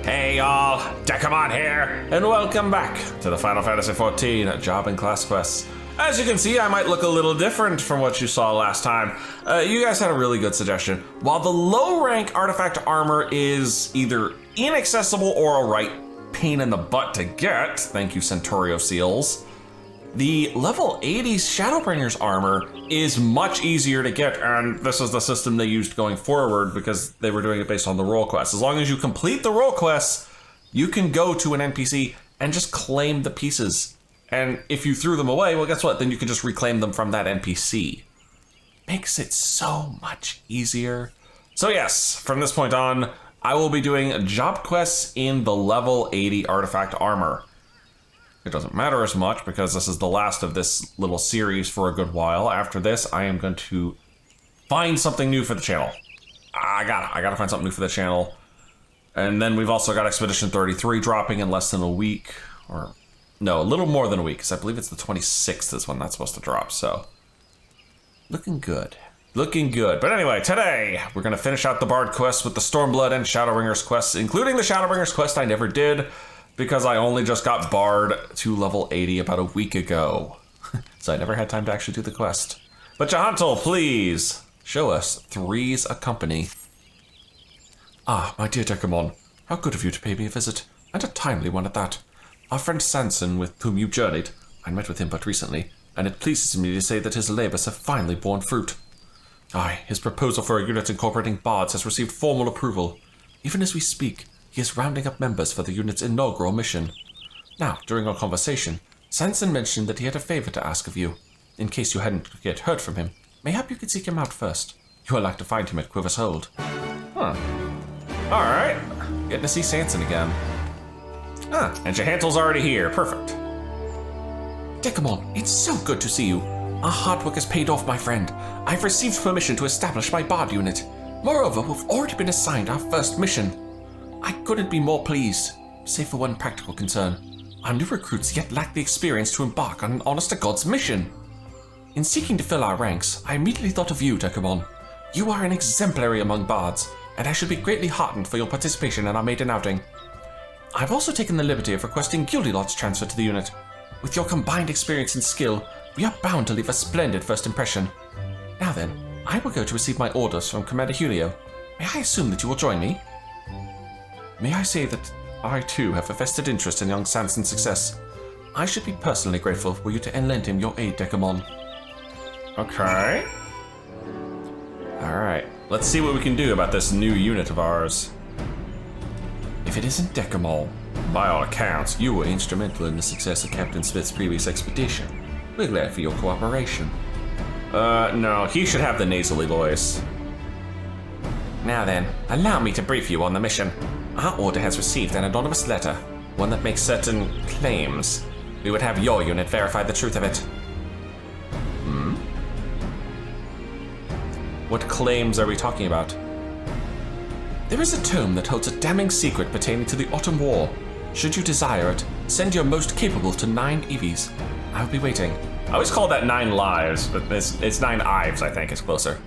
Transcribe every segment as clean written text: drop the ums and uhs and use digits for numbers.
Hey y'all, Dekumon here, and welcome back to the Final Fantasy XIV Job and Class Quests. As you can see, I might look a little different from what you saw last time. You guys had a really good suggestion. While the low rank artifact armor is either inaccessible or a right pain in the butt to get, thank you Centurio Seals, the level 80 Shadowbringer's armor is much easier to get, and this is the system they used going forward because they were doing it based on the role quests. As long as you complete the role quests, you can go to an NPC and just claim the pieces. And if you threw them away, well, guess what? Then you can just reclaim them from that NPC. Makes it so much easier. So yes, from this point on, I will be doing job quests in the level 80 artifact armor. It doesn't matter as much because this is the last of this little series for a good while. After this, I am going to find something new for the channel. I gotta find something new for the channel. And then we've also got Expedition 33 dropping in less than a week. Or, no, a little more than a week, because I believe it's the 26th is when that's supposed to drop, so. Looking good. Looking good. But anyway, today, we're gonna finish out the Bard quest with the Stormblood and Shadowbringers quests, including the Shadowbringers quest I never did, because I only just got Bard to level 80 about a week ago. So I never had time to actually do the quest. But Jahantel, please, show us Three's a Company. Ah, my dear Dekumon, how good of you to pay me a visit, and a timely one at that. Our friend Sanson, with whom you journeyed, I met with him but recently, and it pleases me to say that his labors have finally borne fruit. Aye, his proposal for a unit incorporating bards has received formal approval. Even as we speak, he is rounding up members for the unit's inaugural mission. Now, during our conversation, Sanson mentioned that he had a favor to ask of you. In case you hadn't yet heard from him, mayhap you could seek him out first. You will like to find him at Quiver's Hold. Huh. Alright. Getting to see Sanson again. Ah, and Jahantel's already here. Perfect. Dekumon, it's so good to see you. Our hard work has paid off, my friend. I've received permission to establish my Bard unit. Moreover, we've already been assigned our first mission. I couldn't be more pleased, save for one practical concern. Our new recruits yet lack the experience to embark on an honest-to-God's mission. In seeking to fill our ranks, I immediately thought of you, Dekumon. You are an exemplary among bards, and I should be greatly heartened for your participation in our maiden outing. I've also taken the liberty of requesting Gildilot's transfer to the unit. With your combined experience and skill, we are bound to leave a splendid first impression. Now then, I will go to receive my orders from Commander Julio. May I assume that you will join me? May I say that I too have a vested interest in young Sanson's success. I should be personally grateful for you to lend him your aid, Dekumon. Okay. Alright, let's see what we can do about this new unit of ours. If it isn't Dekumon, by all accounts, you were instrumental in the success of Captain Smith's previous expedition. We're glad for your cooperation. No, he should have the nasally voice. Now then, allow me to brief you on the mission. Our order has received an anonymous letter, one that makes certain claims. We would have your unit verify the truth of it. What claims are we talking about? There is a tome that holds a damning secret pertaining to the Autumn War. Should you desire it, send your most capable to 9 Eevees. I'll be waiting. I always call that 9 lives, but it's 9 Ives, I think, is closer.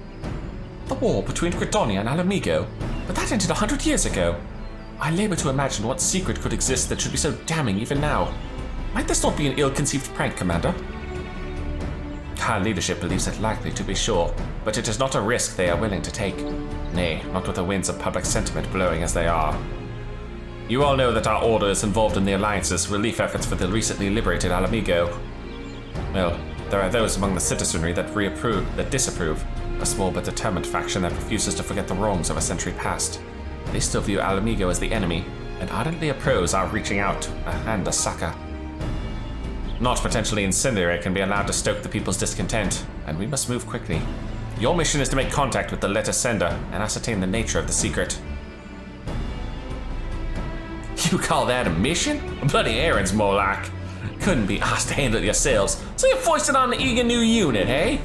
The war between Gridania and Ala Mhigo? But that ended 100 years ago. I labor to imagine what secret could exist that should be so damning even now. Might this not be an ill-conceived prank, Commander? Our leadership believes it likely, to be sure, but it is not a risk they are willing to take. Nay, not with the winds of public sentiment blowing as they are. You all know that our order is involved in the Alliance's relief efforts for the recently liberated Ala Mhigo. Well, there are those among the citizenry that disapprove, a small but determined faction that refuses to forget the wrongs of a century past. They still view Ala Mhigo as the enemy, and ardently oppose our reaching out a hand a succor. Not potentially incendiary can be allowed to stoke the people's discontent, and we must move quickly. Your mission is to make contact with the letter sender and ascertain the nature of the secret. You call that a mission? A bloody errand's more like. Couldn't be asked to handle it yourselves, so you foisted on the eager new unit, eh?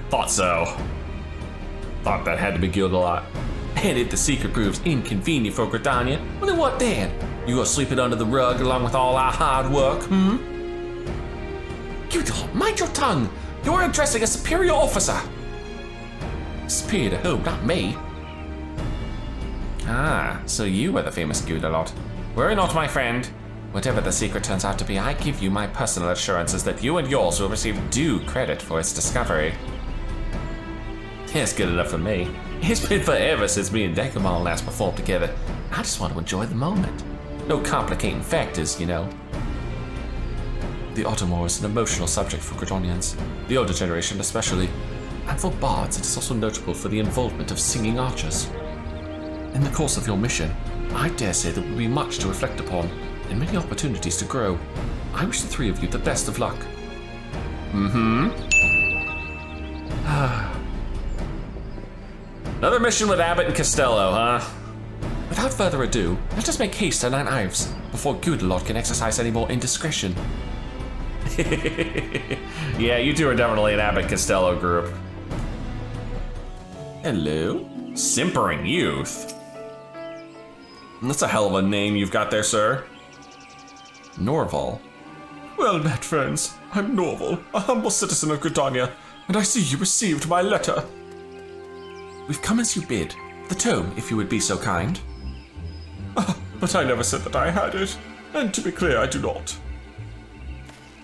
Thought so. Thought that had to be Gildilot. And if the secret proves inconvenient for Gridania, well then what then? You gonna sweep it under the rug along with all our hard work, Gildilot, mind your tongue! You're addressing a superior officer! Superior to whom? Not me. Ah, so you were the famous Gudalot. Worry not, my friend. Whatever the secret turns out to be, I give you my personal assurances that you and yours will receive due credit for its discovery. It's good enough for me. It's been forever since me and Dekumon last performed together. I just want to enjoy the moment. No complicating factors, you know. The Autumn War is an emotional subject for Gridanians, the older generation especially, and for bards it is also notable for the involvement of singing archers. In the course of your mission, I dare say there will be much to reflect upon, and many opportunities to grow. I wish the three of you the best of luck. Another mission with Abbott and Costello, huh? Without further ado, let us make haste to Nine Ives before Gudalot can exercise any more indiscretion. Yeah, you two are definitely an Abbott Costello group. Hello? Simpering Youth? That's a hell of a name you've got there, sir. Norval. Well met, friends. I'm Norval, a humble citizen of Gridania, and I see you received my letter. We've come as you bid. The tome, if you would be so kind. But I never said that I had it, and to be clear, I do not.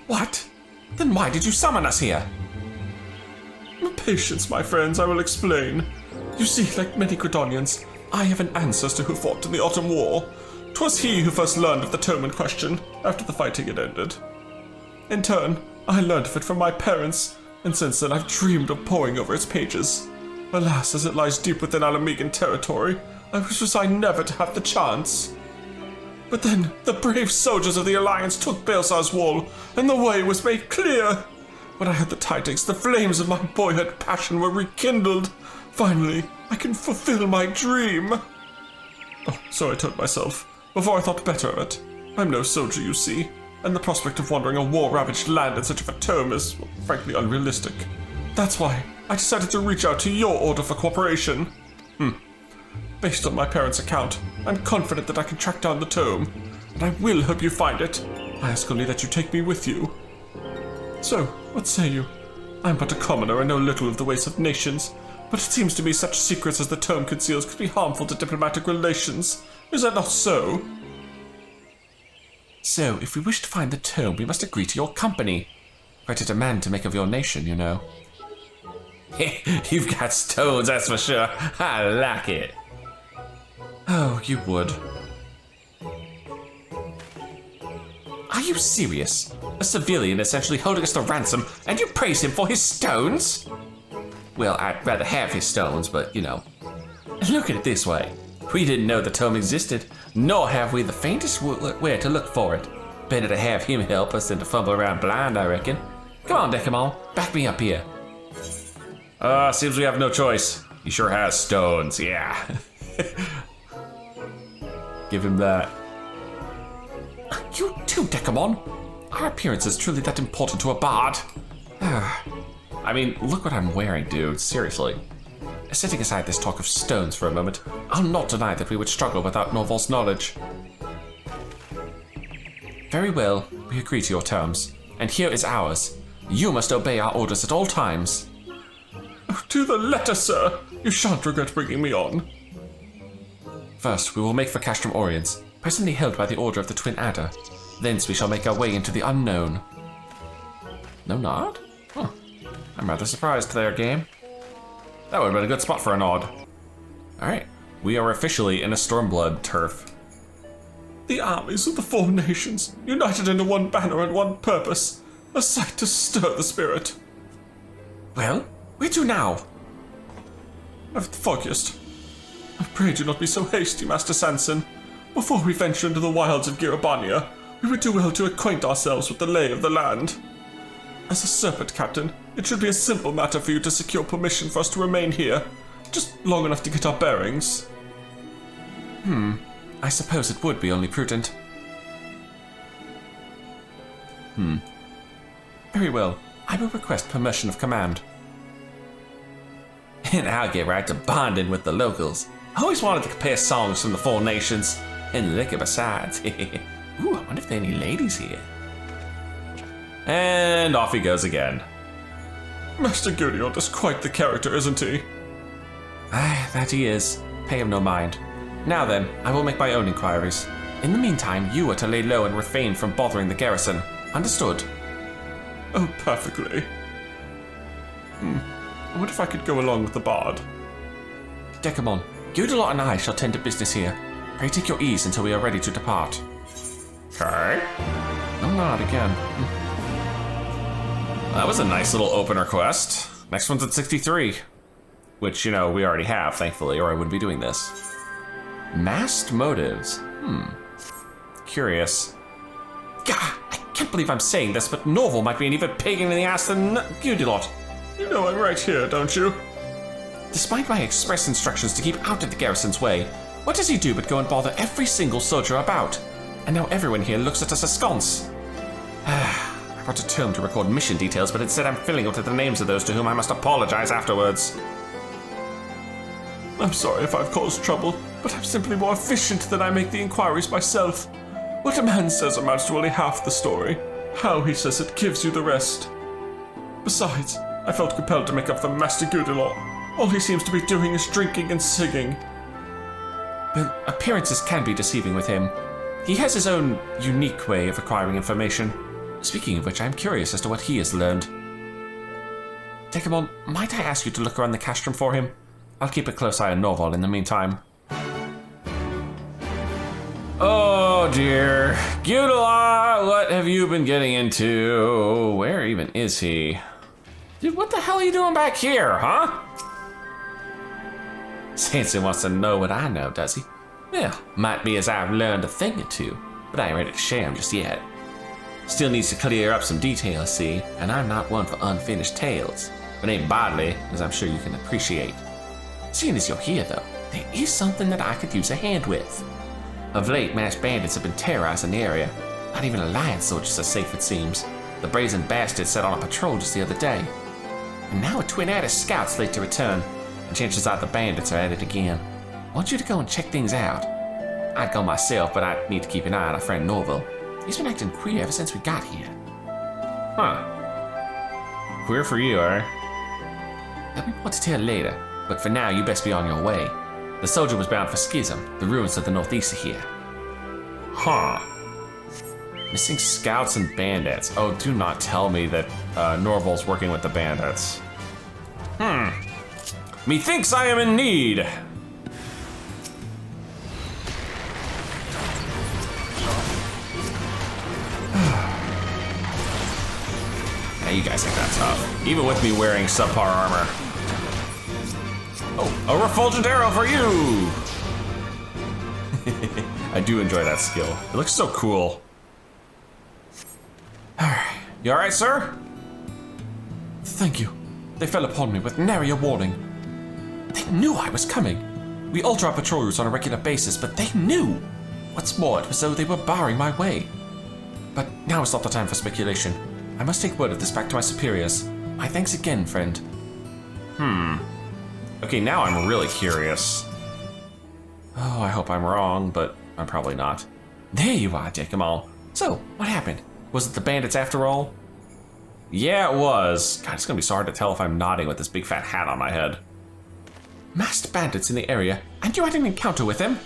What? Then why did you summon us here? Patience, my friends, I will explain. You see, like many Gridanians, I have an ancestor who fought in the Autumn War. 'Twas he who first learned of the tome in question, after the fighting had ended. In turn, I learned of it from my parents, and since then I've dreamed of poring over its pages. Alas, as it lies deep within Ala Mhigo territory, I was resigned never to have the chance. But then, the brave soldiers of the Alliance took Baelsar's wall, and the way was made clear. When I heard the tidings, the flames of my boyhood passion were rekindled. Finally, I can fulfill my dream. Oh, so I told myself, before I thought better of it. I'm no soldier, you see, and the prospect of wandering a war-ravaged land in search of a tome is, well, frankly, unrealistic. That's why I decided to reach out to your order for cooperation. Based on my parents' account, I'm confident that I can track down the tome, and I will help you find it. I ask only that you take me with you. So, what say you? I'm but a commoner and know little of the ways of nations, but it seems to me such secrets as the tome conceals could be harmful to diplomatic relations. Is that not so? So, if we wish to find the tome, we must agree to your company. Quite a demand to make of your nation, you know. You've got stones, that's for sure. I like it. Oh, you would. Are you serious? A civilian essentially holding us to ransom, and you praise him for his stones? Well, I'd rather have his stones, but, you know. Look at it this way. We didn't know the tome existed, nor have we the faintest where to look for it. Better to have him help us than to fumble around blind, I reckon. Come on, Dekumon, back me up here. Seems we have no choice. He sure has stones, yeah. Give him that. You too, Dekumon. Our appearance is truly that important to a bard. I mean, look what I'm wearing, dude. Seriously. Setting aside this talk of stones for a moment, I'll not deny that we would struggle without Norval's knowledge. Very well, we agree to your terms, and here is ours. You must obey our orders at all times. Oh, to the letter, sir. You shan't regret bringing me on. First, we will make for Castrum Oriens, presently held by the Order of the Twin Adder. Thence we shall make our way into the unknown. No nod? Huh. I'm rather surprised there, game. That would have been a good spot for a nod. Alright, we are officially in a Stormblood turf. The armies of the four nations, united under one banner and one purpose. A sight to stir the spirit. Well, where to now? I've foggiest. I pray do not be so hasty, Master Sanson. Before we venture into the wilds of Girabania, we would do well to acquaint ourselves with the lay of the land. As a serpent captain, it should be a simple matter for you to secure permission for us to remain here, just long enough to get our bearings. I suppose it would be only prudent. Very well, I will request permission of command. And I'll get right to bonding with the locals. I always wanted to compare songs from the four nations, and liquor besides. Ooh, I wonder if there are any ladies here. And off he goes again. Master Gudalot is quite the character, isn't he? That he is. Pay him no mind. Now then, I will make my own inquiries. In the meantime, you are to lay low and refrain from bothering the garrison. Understood? Oh, perfectly. I wonder if I could go along with the bard. Dekumon, Gudelot and I shall tend to business here. Pray take your ease until we are ready to depart. Okay. Oh, not again. That was a nice little opener quest. Next one's at 63. Which, we already have, thankfully, or I wouldn't be doing this. Masked motives. Curious. Gah! I can't believe I'm saying this, but Norval might be an even pagan in the ass than Gudelot. You know I'm right here, don't you? Despite my express instructions to keep out of the garrison's way, what does he do but go and bother every single soldier about? And now everyone here looks at us askance. I brought a tome to record mission details, but instead I'm filling it with the names of those to whom I must apologize afterwards. I'm sorry if I've caused trouble, but I'm simply more efficient than I make the inquiries myself. What a man says amounts to only half the story. How he says it gives you the rest. Besides, I felt compelled to make up for Master Gudelot. All he seems to be doing is drinking and singing. Well, appearances can be deceiving with him. He has his own unique way of acquiring information. Speaking of which, I'm curious as to what he has learned. Dekumon, might I ask you to look around the castrum for him? I'll keep a close eye on Norval in the meantime. Oh dear. Gudelot, what have you been getting into? Where even is he? Dude, what the hell are you doing back here, huh? Sansa wants to know what I know, does he? Well, might be as I've learned a thing or two, but I ain't ready to share them just yet. Still needs to clear up some details, see, and I'm not one for unfinished tales. But ain't bodily, as I'm sure you can appreciate. Seeing as you're here, though, there is something that I could use a hand with. Of late, masked bandits have been terrorizing the area. Not even Alliance soldiers are safe, it seems. The brazen bastards set on a patrol just the other day. And now a twin Addis scout's late to return, and chances are the bandits are at it again. I want you to go and check things out. I'd go myself, but I'd need to keep an eye on our friend Norval. He's been acting queer ever since we got here. Huh. Queer for you, eh? There'll be more to tell later, but for now you best be on your way. The soldier was bound for Schism, the ruins to the northeast of here. Huh. Missing scouts and bandits. Oh, do not tell me that Norval's working with the bandits. Methinks I am in need. Now you guys think that's tough. Even with me wearing subpar armor. Oh, a refulgent arrow for you! I do enjoy that skill. It looks so cool. You alright, sir? Thank you. They fell upon me with nary a warning. They knew I was coming. We alter our patrol routes on a regular basis, but they knew. What's more, it was though they were barring my way. But now is not the time for speculation. I must take word of this back to my superiors. My thanks again, friend. Okay, now I'm really curious. Oh, I hope I'm wrong, but I'm probably not. There you are, Dekumon. So, what happened? Was it the bandits after all? Yeah, it was. God, it's gonna be so hard to tell if I'm nodding with this big fat hat on my head. Masked bandits in the area, and you had an encounter with them?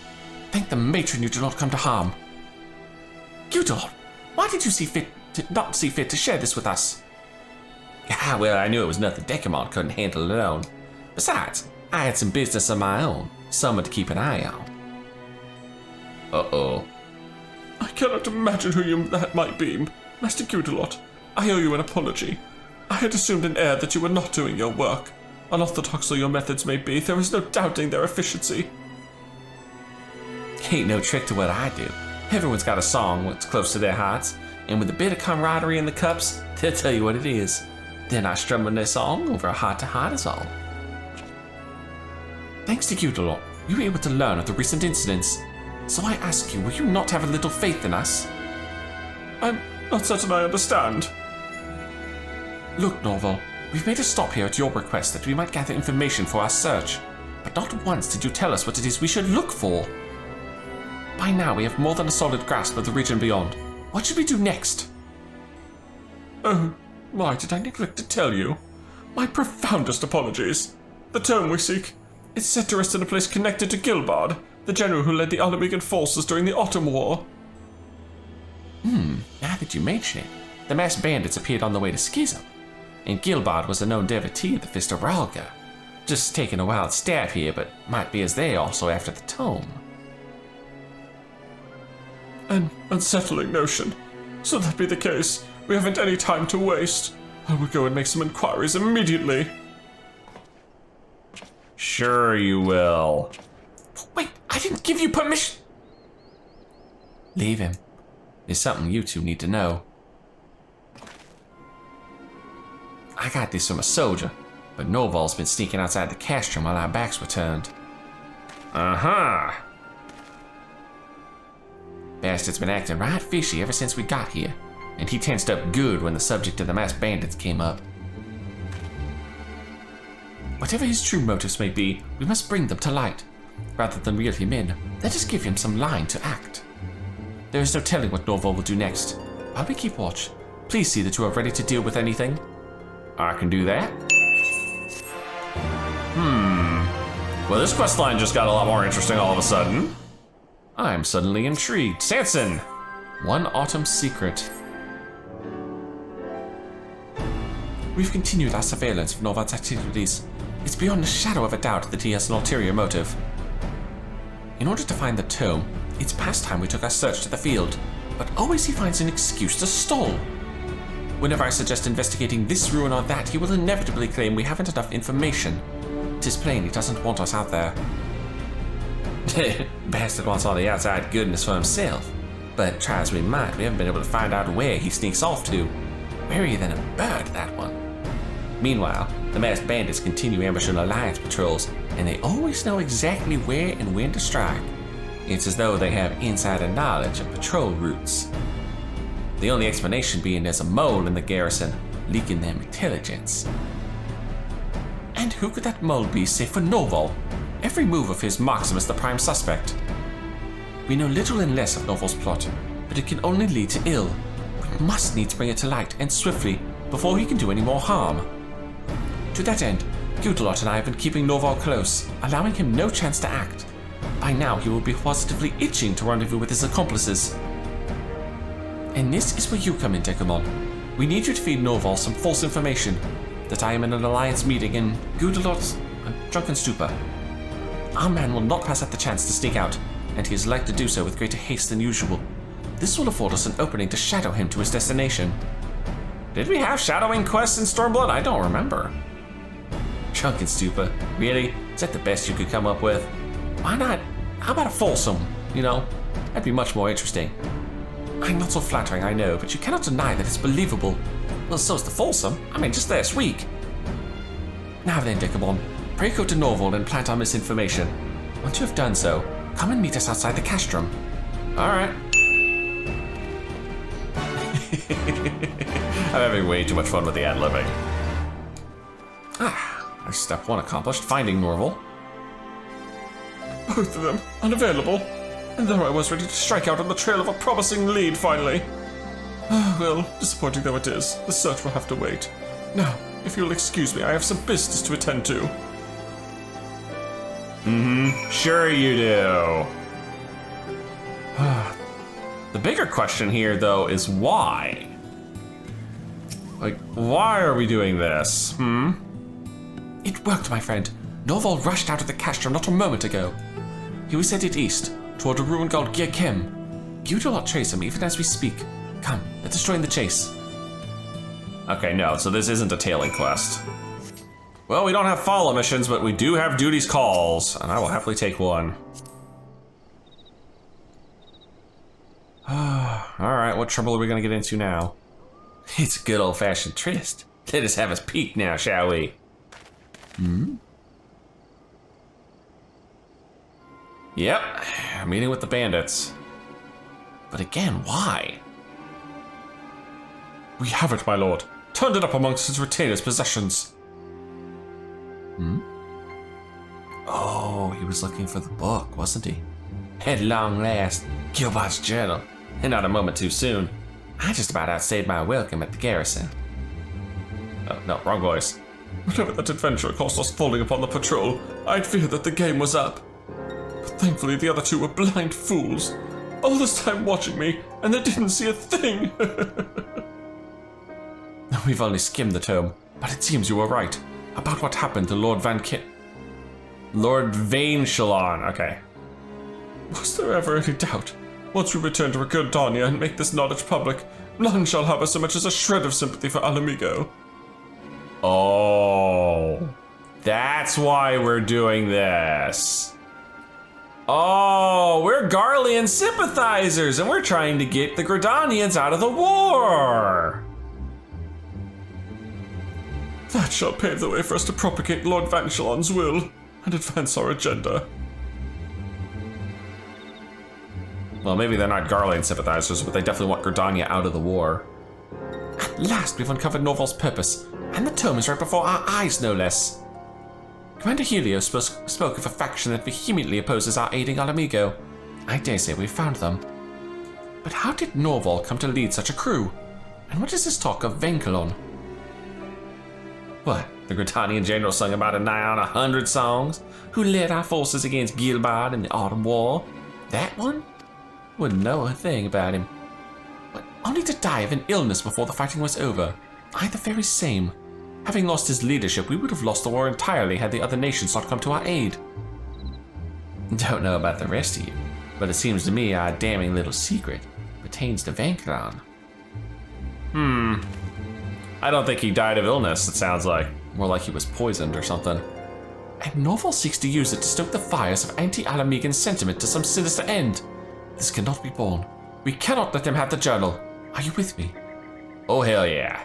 Thank the matron you did not come to harm. Gudelot, why did you not see fit to share this with us? Ah, well, I knew it was nothing Dekumon couldn't handle alone. Besides, I had some business of my own, someone to keep an eye on. Uh-oh. I cannot imagine who that might be. Master Gudelot, I owe you an apology. I had assumed an air that you were not doing your work. Unorthodox though your methods may be, there is no doubting their efficiency. Ain't no trick to what I do. Everyone's got a song that's close to their hearts, and with a bit of camaraderie in the cups, they'll tell you what it is. They're not strumming their song over a heart-to-heart is all. Thanks to Gudelot, you were able to learn of the recent incidents. So I ask you, will you not have a little faith in us? I'm not certain I understand. Look, Norval, we've made a stop here at your request that we might gather information for our search. But not once did you tell us what it is we should look for. By now we have more than a solid grasp of the region beyond. What should we do next? Oh, why did I neglect to tell you? My profoundest apologies. The tome we seek is said to rest in a place connected to Gilbard, the general who led the Ala Mhigo forces during the Autumn War. Now that you mention it, the masked bandits appeared on the way to Schism, and Gilbard was a known devotee of the Fist of Ralga. Just taking a wild stab here, but might be as they also after the tome. An unsettling notion. So that be the case, we haven't any time to waste. I will go and make some inquiries immediately. Sure you will. Wait, I didn't give you permission. Leave him. There's something you two need to know. I got this from a soldier, but Noval's been sneaking outside the castrum while our backs were turned. Uh-huh. Bastard's been acting right fishy ever since we got here, and he tensed up good when the subject of the masked bandits came up. Whatever his true motives may be, we must bring them to light. Rather than reel him in, let us give him some line to act. There is no telling what Norval will do next. While we keep watch, please see that you are ready to deal with anything. I can do that. Well, this quest line just got a lot more interesting all of a sudden. I'm suddenly intrigued. Sanson! One autumn secret. We've continued our surveillance of Norval's activities. It's beyond a shadow of a doubt that he has an ulterior motive. In order to find the tome, it's past time we took our search to the field, but always he finds an excuse to stall. Whenever I suggest investigating this ruin or that, he will inevitably claim we haven't enough information. 'Tis plain he doesn't want us out there. Bastard wants all the outside goodness for himself, but try as we might, we haven't been able to find out where he sneaks off to. Warier than a bird, that one. Meanwhile, the masked bandits continue ambushing Alliance patrols, and they always know exactly where and when to strike. It's as though they have insider knowledge of patrol routes. The only explanation being there's a mole in the garrison, leaking them intelligence. And who could that mole be save for Norval? Every move of his marks him as the prime suspect. We know little and less of Norval's plot, but it can only lead to ill. We must needs bring it to light, and swiftly, before he can do any more harm. To that end, Gudelot and I have been keeping Norval close, allowing him no chance to act. By now he will be positively itching to rendezvous with his accomplices. And this is where you come in, Dekumon. We need you to feed Norval some false information, that I am in an alliance meeting in Gudelot's drunken stupor. Our man will not pass up the chance to sneak out, and he is like to do so with greater haste than usual. This will afford us an opening to shadow him to his destination. Did we have shadowing quests in Stormblood? I don't remember. Drunken stupor? Really? Is that the best you could come up with? Why not? How about a Folsom? You know, that'd be much more interesting. I'm not so flattering, I know, but you cannot deny that it's believable. Well, so's the Folsom. I mean, just last week. Now then, Dekumon, pray go to Norval and plant our misinformation. Once you have done so, come and meet us outside the castrum. Alright. I'm having way too much fun with the ad-libbing. Our step one accomplished, finding Norval. Both of them unavailable. And there I was ready to strike out on the trail of a promising lead finally. Well, disappointing though it is, the search will have to wait. Now, if you'll excuse me, I have some business to attend to. Sure you do. The bigger question here, though, is why? Like, why are we doing this? It worked, my friend. Norval rushed out of the castrum not a moment ago. He was headed east, toward a ruin called Gierkem. You do not trace him even as we speak. Come, let us join the chase. Okay, no, so this isn't a tailing quest. Well, we don't have follow missions, but we do have duties calls, and I will happily take one. Alright, what trouble are we gonna get into now? It's a good old-fashioned tryst. Let us have us peek now, shall we? Yep, meeting with the bandits. But again, why? We have it, my lord. Turned it up amongst his retainers' possessions. Oh, he was looking for the book, wasn't he? At long last, Gilbert's journal, and not a moment too soon. I just about outstayed my welcome at the garrison. Oh, no, wrong voice. Whenever that adventure cost us falling upon the patrol, I'd fear that the game was up. But Thankfully, the other two were blind fools. All this time watching me, and they didn't see a thing. We've only skimmed the tome, but it seems you were right about what happened to Lord Lord Vainchilon, okay. Was there ever any doubt? Once we return to Gridania and make this knowledge public, none shall have so much as a shred of sympathy for Ala Mhigo. Oh, that's why we're doing this. Oh, we're Garlean sympathizers, and we're trying to get the Gridanians out of the war. That shall pave the way for us to propagate Lord Vanchilon's will and advance our agenda. Well, maybe they're not Garlean sympathizers, but they definitely want Gridania out of the war. At last we've uncovered Norval's purpose, and the tome is right before our eyes, no less. Commander Helios spoke of a faction that vehemently opposes our aiding Ala Mhigo. I dare say we've found them. But how did Norval come to lead such a crew? And what is this talk of Vainchilon? What? The Gridanian general sung about it nigh on 100 songs? Who led our forces against Gilbard in the Autumn War? That one? Wouldn't know a thing about him. But only to die of an illness before the fighting was over. I the very same. Having lost his leadership, we would have lost the war entirely had the other nations not come to our aid. Don't know about the rest of you, but it seems to me our damning little secret pertains to Vainchilon. I don't think he died of illness, it sounds like. More like he was poisoned or something. And Norval seeks to use it to stoke the fires of anti-Ala Mhigan sentiment to some sinister end. This cannot be borne. We cannot let them have the journal. Are you with me? Oh, hell yeah.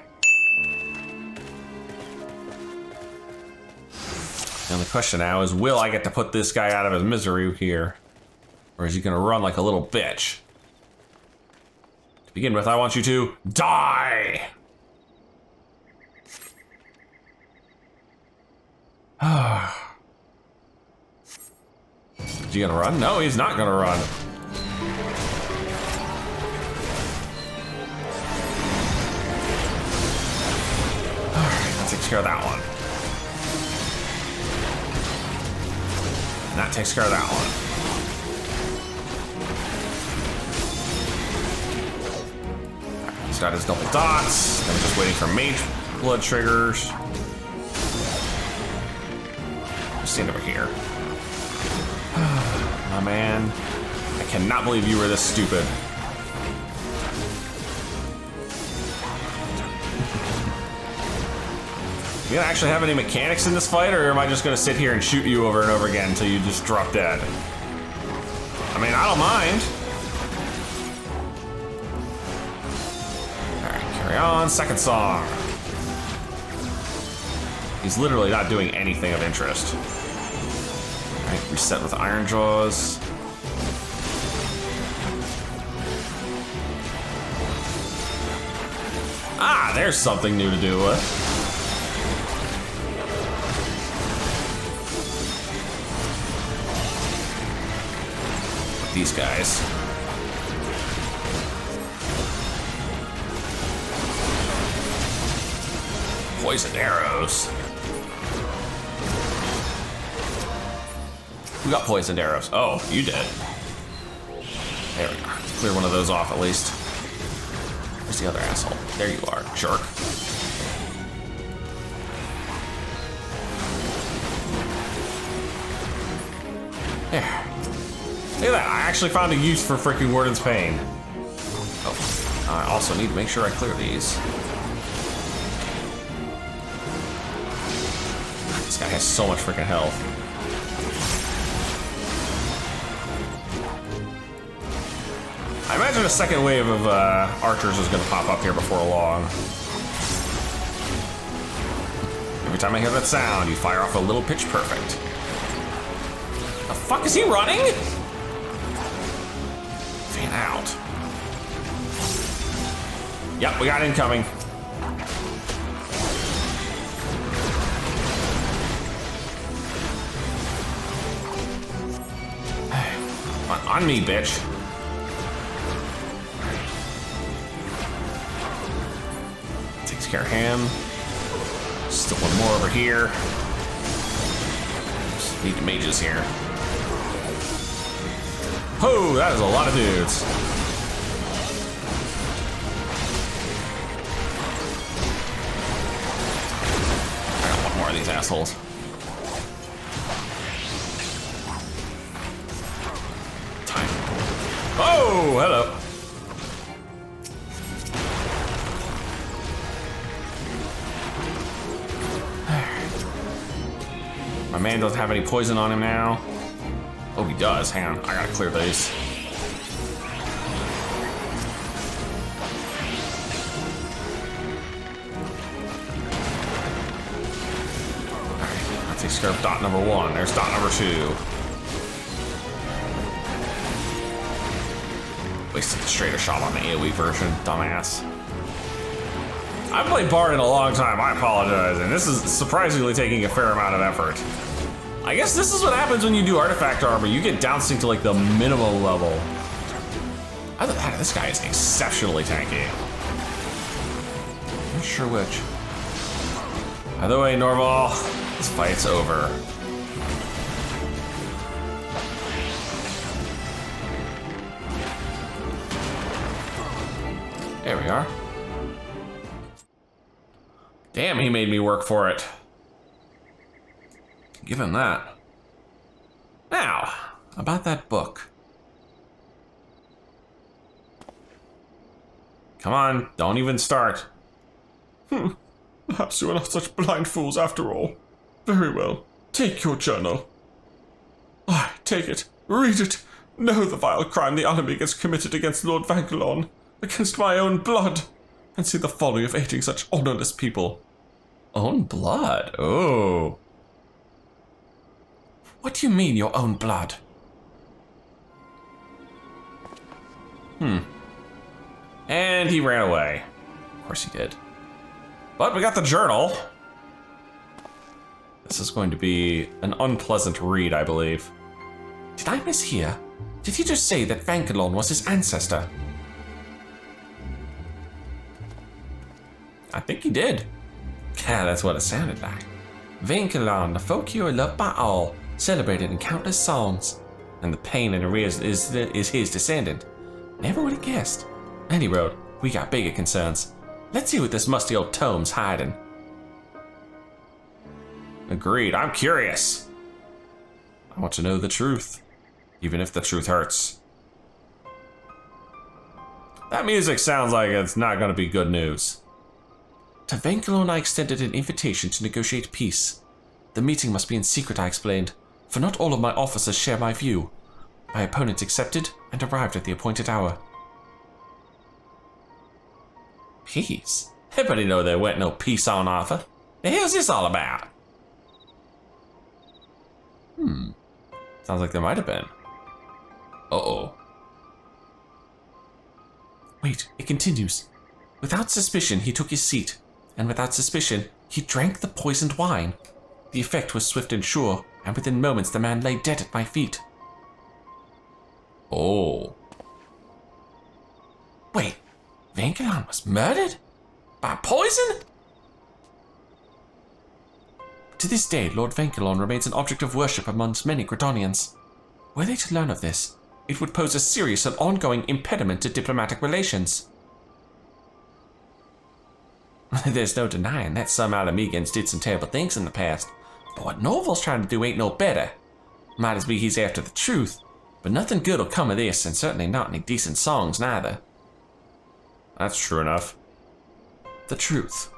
And the question now is, will I get to put this guy out of his misery here? Or is he gonna run like a little bitch? To begin with, I want you to die! Is he gonna run? No, he's not gonna run. Alright, that takes care of that one. And that takes care of that one. Alright, he's got his double dots. I'm just waiting for mage blood triggers. Stand over here. My man, I cannot believe you were this stupid. You gonna actually have any mechanics in this fight, or am I just gonna sit here and shoot you over and over again until you just drop dead? I mean, I don't mind. Alright, carry on. Second song. He's literally not doing anything of interest. Alright, reset with Iron Jaws. Ah, there's something new to do with. These guys. Poisoned arrows. Who got poisoned arrows? Oh, you did. There we go. Clear one of those off at least. Where's the other asshole? There you are, jerk. There. Look at that, I actually found a use for freaking Warden's Pain. Oh, I also need to make sure I clear these. This guy has so much freaking health. I imagine a second wave of archers is gonna pop up here before long. Every time I hear that sound, you fire off a little pitch perfect. The fuck is he running? Fan out. Yep, we got incoming. On me, bitch. Takes care of him. Still one more over here. Just need the mages here. Oh, that is a lot of dudes. I got one more of these assholes. Time. Oh, hello. My man doesn't have any poison on him now. Oh, he does. Hang on. I gotta clear these. Alright, that takes care of dot number 1. There's dot number 2. Wasted the straighter shot on the AoE version. Dumbass. I've played Bard in a long time. I apologize. And this is surprisingly taking a fair amount of effort. I guess this is what happens when you do artifact armor. You get downsynced to like the minimum level. Other than that, this guy is exceptionally tanky. Not sure which. Either way, Norval, this fight's over. There we are. Damn, he made me work for it. Give him that. Now, about that book. Come on, don't even start. Perhaps you are not such blind fools after all. Very well. Take your journal. Aye, take it. Read it. Know the vile crime the Ala Mhigo has committed against Lord Vankelon, against my own blood, and see the folly of aiding such honorless people. Own blood? Oh. What do you mean, your own blood? And he ran away. Of course he did. But we got the journal. This is going to be an unpleasant read, I believe. Did I mishear? Did he just say that Vankelon was his ancestor? I think he did. Yeah, that's what it sounded like. Vankelon, the folk hero loved by all, celebrated in countless songs. And the pain in arrears is his descendant. Never would have guessed. And he wrote, we got bigger concerns. Let's see what this musty old tome's hiding. Agreed, I'm curious. I want to know the truth, even if the truth hurts. That music sounds like it's not going to be good news. To Vankelon I extended an invitation to negotiate peace. The meeting must be in secret, I explained, for not all of my officers share my view. My opponent accepted and arrived at the appointed hour. Peace? Everybody know there went no peace on offer. The hell's this all about? Sounds like there might have been. Uh-oh. Wait, it continues. Without suspicion, he took his seat, and without suspicion, he drank the poisoned wine. The effect was swift and sure, and within moments the man lay dead at my feet. Oh. Wait, Vankelon was murdered? By poison? To this day, Lord Vankelon remains an object of worship amongst many Gridanians. Were they to learn of this, it would pose a serious and ongoing impediment to diplomatic relations. There's no denying that some Ala Mhigans did some terrible things in the past, but what Norval's trying to do ain't no better. Might as be he's after the truth, but nothing good will come of this, and certainly not any decent songs neither. That's true enough. The truth.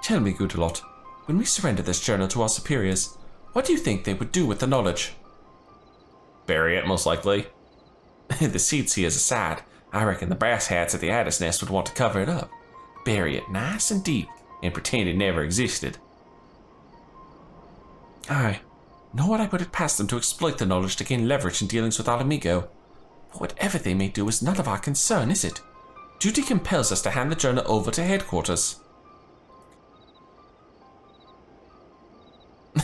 Tell me, Gudelot, when we surrender this journal to our superiors, what do you think they would do with the knowledge? Bury it, most likely. The seed seers aside, I reckon the brass hats at the Addis Nest would want to cover it up. Bury it nice and deep, and pretend it never existed. Aye, nor would I put it past them to exploit the knowledge to gain leverage in dealings with Ala Mhigo. But whatever they may do is none of our concern, is it? Duty compels us to hand the journal over to headquarters.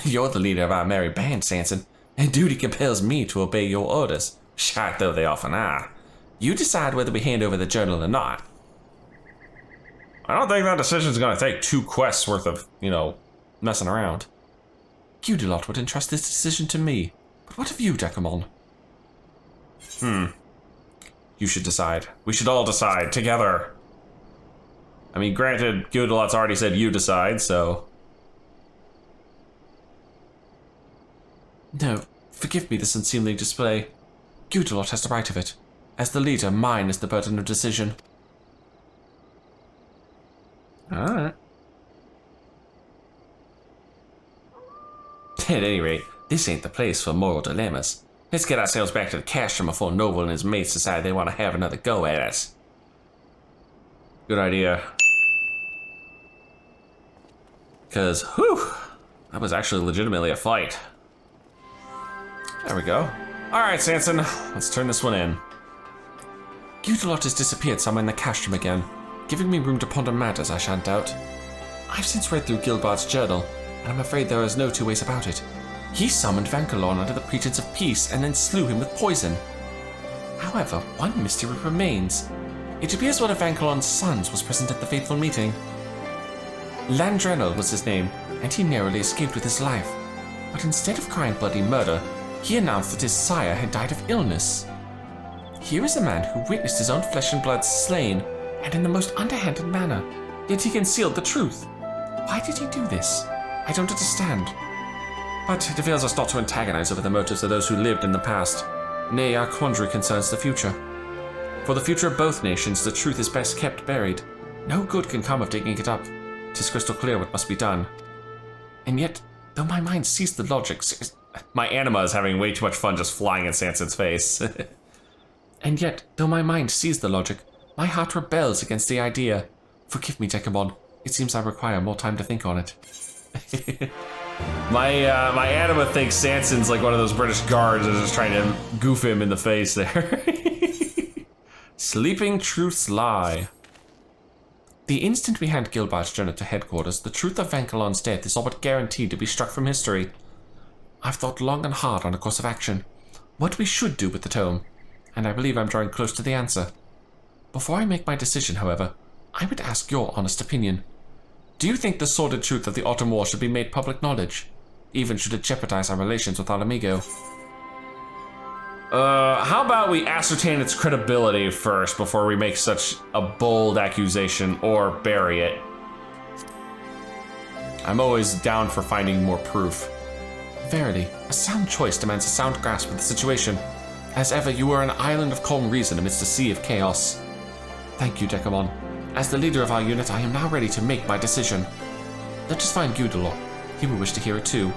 You're the leader of our merry band, Sanson, and duty compels me to obey your orders, shite though they often are. You decide whether we hand over the journal or not. I don't think that decision's gonna take 2 quests worth of, messing around. Gudelot would entrust this decision to me, but what of you, Dekumon? You should decide. We should all decide together. I mean, granted, Gudelot's already said you decide, so... No, forgive me this unseemly display. Gudelot has the right of it. As the leader, mine is the burden of decision. Alright. At any rate, this ain't the place for moral dilemmas. Let's get ourselves back to the castrum before Noble and his mates decide they want to have another go at us. Good idea. Because, whew, that was actually legitimately a fight. There we go. Alright, Sanson, let's turn this one in. Gudelot has disappeared somewhere in the castrum again, giving me room to ponder matters, I shan't doubt. I've since read through Gilbard's journal, and I'm afraid there is no two ways about it. He summoned Vankalon under the pretense of peace and then slew him with poison. However, one mystery remains. It appears one of Vankalon's sons was present at the fateful meeting. Landrenel was his name, and he narrowly escaped with his life. But instead of crying bloody murder, he announced that his sire had died of illness. Here is a man who witnessed his own flesh and blood slain, and in the most underhanded manner, yet he concealed the truth. Why did he do this? I don't understand. But it avails us not to antagonize over the motives of those who lived in the past. Nay, our quandary concerns the future. For the future of both nations, the truth is best kept buried. No good can come of digging it up. 'Tis crystal clear what must be done. And yet, though my mind sees the logic... My anima is having way too much fun just flying in Sanson's face. And yet, though my mind sees the logic, my heart rebels against the idea. Forgive me, Dekumon. It seems I require more time to think on it. My anima thinks Sanson's like one of those British guards that is just trying to goof him in the face there. Sleeping truths lie. The instant we hand Gilbard's journal to headquarters, the truth of Vankalon's death is all but guaranteed to be struck from history. I've thought long and hard on a course of action, what we should do with the tome, and I believe I'm drawing close to the answer. Before I make my decision, however, I would ask your honest opinion. Do you think the sordid truth of the Autumn War should be made public knowledge, even should it jeopardize our relations with Ala Mhigo? How about we ascertain its credibility first before we make such a bold accusation or bury it? I'm always down for finding more proof. Verily, a sound choice demands a sound grasp of the situation. As ever, you are an island of calm reason amidst a sea of chaos. Thank you, Dekumon. As the leader of our unit, I am now ready to make my decision. Let us find Gudelot. He will wish to hear it too.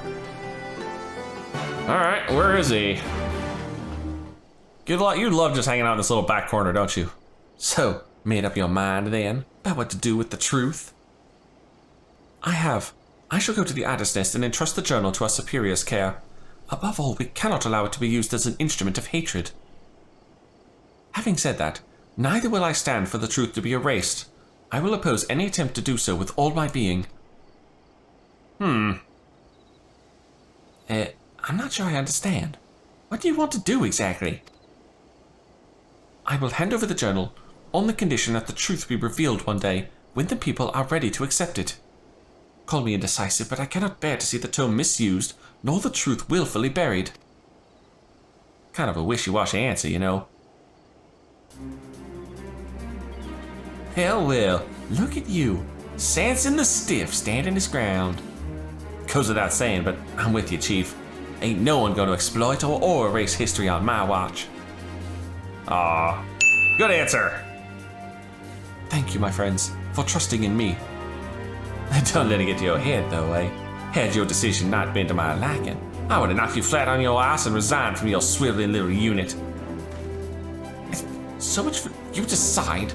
Alright, where is he? Gudelot, you love just hanging out in this little back corner, don't you? So, made up your mind then, about what to do with the truth? I have. I shall go to the Adder's Nest and entrust the journal to our superior's care. Above all, we cannot allow it to be used as an instrument of hatred. Having said that, neither will I stand for the truth to be erased. I will oppose any attempt to do so with all my being. I'm not sure I understand. What do you want to do exactly? I will hand over the journal on the condition that the truth be revealed one day when the people are ready to accept it. Call me indecisive, but I cannot bear to see the tome misused, nor the truth willfully buried. Kind of a wishy-washy answer, you know. Hell well, look at you. Sanson the Stiff standing his ground. Goes without saying, but I'm with you, Chief. Ain't no one gonna exploit or erase history on my watch. Aw, good answer. Thank you, my friends, for trusting in me. Don't let it get to your head, though, eh? Had your decision not been to my liking, I would have knocked you flat on your ass and resigned from your swiveling little unit. It's so much for you to decide.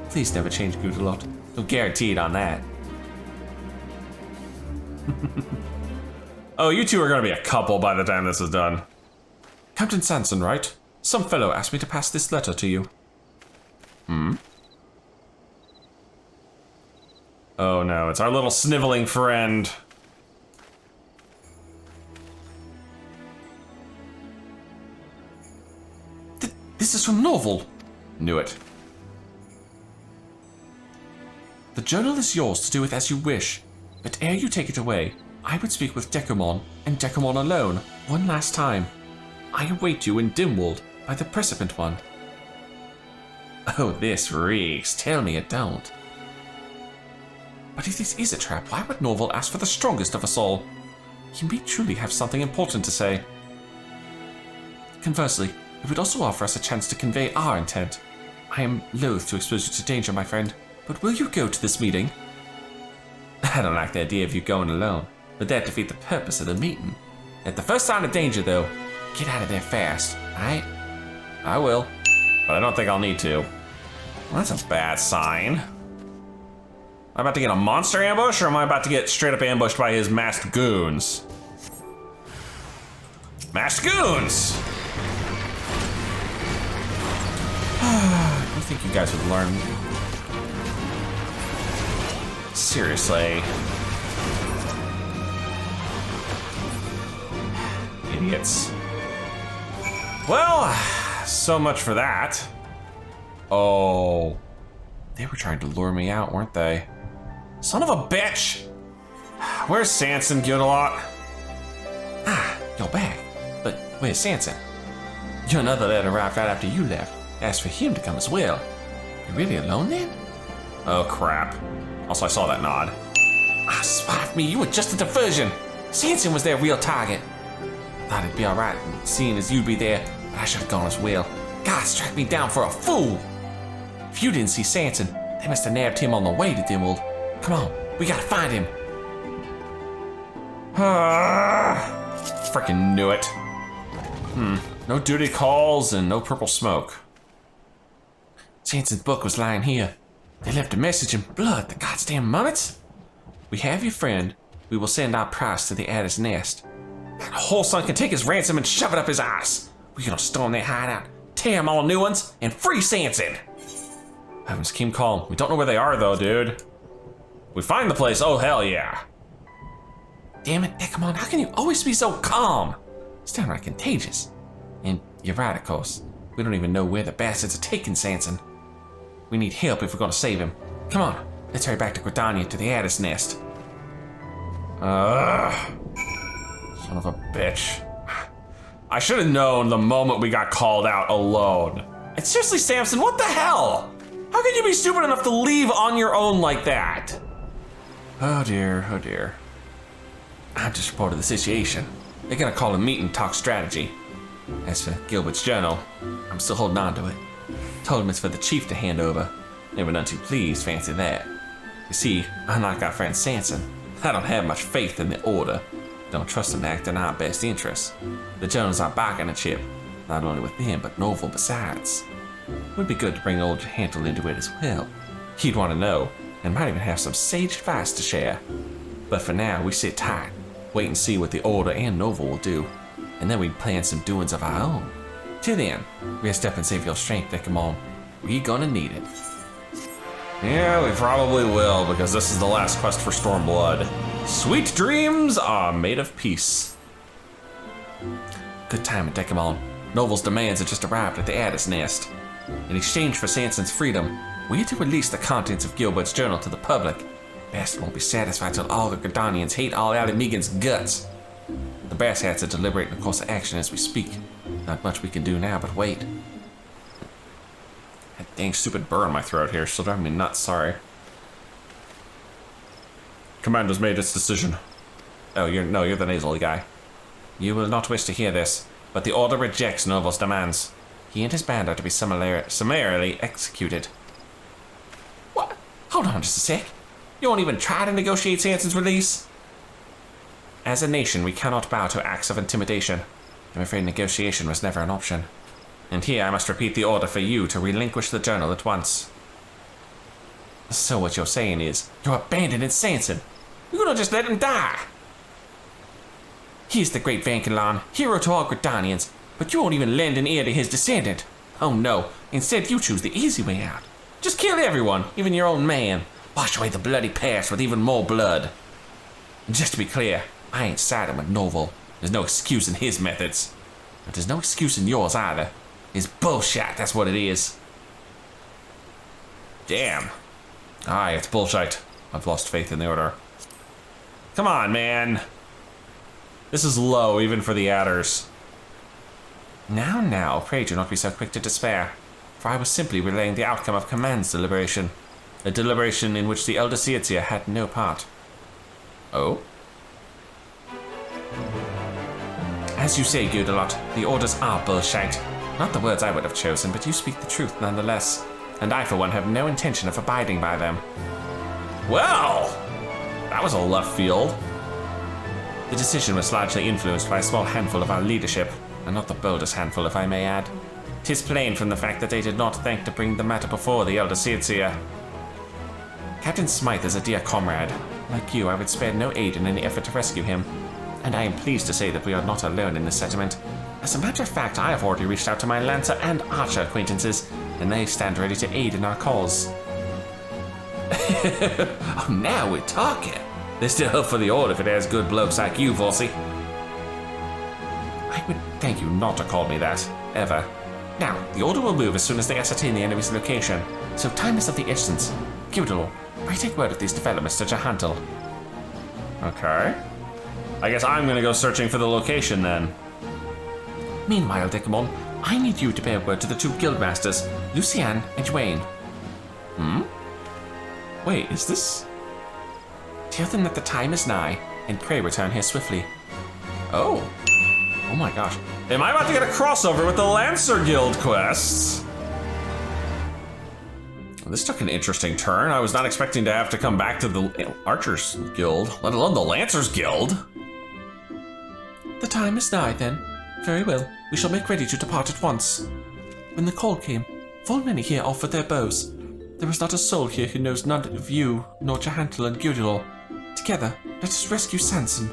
Please never change Gudelot. No guaranteed on that. Oh, you two are gonna be a couple by the time this is done. Captain Sanson, right? Some fellow asked me to pass this letter to you. Oh no, it's our little sniveling friend. This is from Norval. Knew it. The journal is yours to do with as you wish, but ere you take it away, I would speak with Dekumon, and Dekumon alone, one last time. I await you in Dimwald, By the Precipient one. Oh, this reeks. Tell me it don't. But if this is a trap, why would Norval ask for the strongest of us all? He may truly have something important to say. Conversely, it would also offer us a chance to convey our intent. I am loath to expose you to danger, my friend, but will you go to this meeting? I don't like the idea of you going alone, but that defeat the purpose of the meeting. At the first sign of danger, though, get out of there fast, alright? I will, but I don't think I'll need to. Well, that's a bad sign. Am I about to get a monster ambush, or am I about to get straight up ambushed by his masked goons? Masked goons! I think you guys would learn. Seriously. Idiots. Well, so much for that. Oh. They were trying to lure me out, weren't they? Son of a bitch! Where's Sanson, Guildelot? Ah, you're back. But where's Sanson? Your another letter arrived right after you left. Asked for him to come as well. You really alone then? Oh crap. Also, I saw that nod. Ah, spot me, you were just a diversion. Sanson was their real target. Thought it'd be alright, seeing as you'd be there, but I should have gone as well. God struck me down for a fool. If you didn't see Sanson, they must have nabbed him on the way to Dimwald. Come on, we gotta find him. Frickin' knew it. No duty calls and no purple smoke. Sanson's book was lying here. They left a message in blood, the goddamn mummets. We have your friend. We will send our prize to the Adder's Nest. That whole son can take his ransom and shove it up his ass. We're gonna storm their hideout, tear them all new ones, and free Sanson. Heavens, keep calm. We don't know where they are though, dude. We find the place, oh hell yeah. Damn it, Dekumon, how can you always be so calm? It's downright contagious. And you're right, of course. We don't even know where the bastards are taking Sanson. We need help if we're gonna save him. Come on, let's hurry back to Gridania to the Adder's Nest. Son of a bitch. I should have known the moment we got called out alone. And seriously, Samson, what the hell? How could you be stupid enough to leave on your own like that? Oh dear, oh dear. I've just reported the situation. They're gonna call a meeting, talk strategy. As for Gilbert's journal, I'm still holding on to it. Told him it's for the chief to hand over. They were none too pleased, fancy that. You see, unlike our friend Sanson, I don't have much faith in the Order. Don't trust them to act in our best interests. The journal's our bargaining chip, not only with them, but Norval besides. Would be good to bring old Handle into it as well. He'd want to know, and might even have some sage advice to share. But for now, we sit tight, wait and see what the Order and Norval will do, and then we'd plan some doings of our own. Till then, rest up and save your strength, Dekumon. We gonna need it. Yeah, we probably will, because this is the last quest for Stormblood. Sweet dreams are made of peace. Good time, Dekumon. Norval's demands have just arrived at the Adder's Nest. In exchange for Sanson's freedom, we are to release the contents of Gilbert's journal to the public. Bast won't be satisfied till all the Gridanians hate all Ala Mhigo's guts. The Brass Hats are deliberating a course of action as we speak. Not much we can do now but wait. That dang stupid burr in my throat here, still driving me nuts, sorry. Command has made its decision. Oh, you're the nasally guy. You will not wish to hear this, but the Order rejects Norval's demands. He and his band are to be summarily executed. What? Hold on just a sec. You won't even try to negotiate Sanson's release? As a nation, we cannot bow to acts of intimidation. I'm afraid negotiation was never an option. And here I must repeat the order for you to relinquish the journal at once. So what you're saying is, you're abandoning Sanson. You're gonna just let him die. He's the great Vankelon, hero to all Gridanians, but you won't even lend an ear to his descendant. Oh no, instead you choose the easy way out. Just kill everyone, even your own man. Wash away the bloody past with even more blood. And just to be clear, I ain't siding with Norval. There's no excuse in his methods. But there's no excuse in yours either. It's bullshit, that's what it is. Damn. Aye, it's bullshit. I've lost faith in the Order. Come on, man. This is low, even for the adders. Now, pray do not be so quick to despair, for I was simply relaying the outcome of Command's deliberation, a deliberation in which the elder Eorzea had no part. Oh? As you say, Gudalot, the orders are bullshit. Not the words I would have chosen, but you speak the truth nonetheless, and I for one have no intention of abiding by them. Well, that was a left field. The decision was largely influenced by a small handful of our leadership, and not the boldest handful, if I may add. 'Tis plain from the fact that they did not think to bring the matter before the elder Eorzea. Captain Smythe is a dear comrade. Like you, I would spare no aid in any effort to rescue him, and I am pleased to say that we are not alone in this settlement. As a matter of fact, I have already reached out to my Lancer and Archer acquaintances, and they stand ready to aid in our cause. Oh, now we're talking. There's still hope for the Order if it has good blokes like you, Volsey. I would thank you not to call me that, ever. Now, the Order will move as soon as they ascertain the enemy's location, so time is of the essence. Gudalot, pray take word of these developments to Jahantel. Okay. I guess I'm gonna go searching for the location then. Meanwhile, Dekumon, I need you to bear word to the two guildmasters, Lucian and Duane. Wait, is this? Tell them that the time is nigh, and pray return here swiftly. Oh. Oh my gosh. Am I about to get a crossover with the Lancer Guild quests? This took an interesting turn. I was not expecting to have to come back to the Archers Guild, let alone the Lancers Guild. The time is nigh, then. Very well, we shall make ready to depart at once. When the call came, full many here offered their bows. There is not a soul here who knows none of you, nor Jahantel and Gudalot. Together, let us rescue Sanson.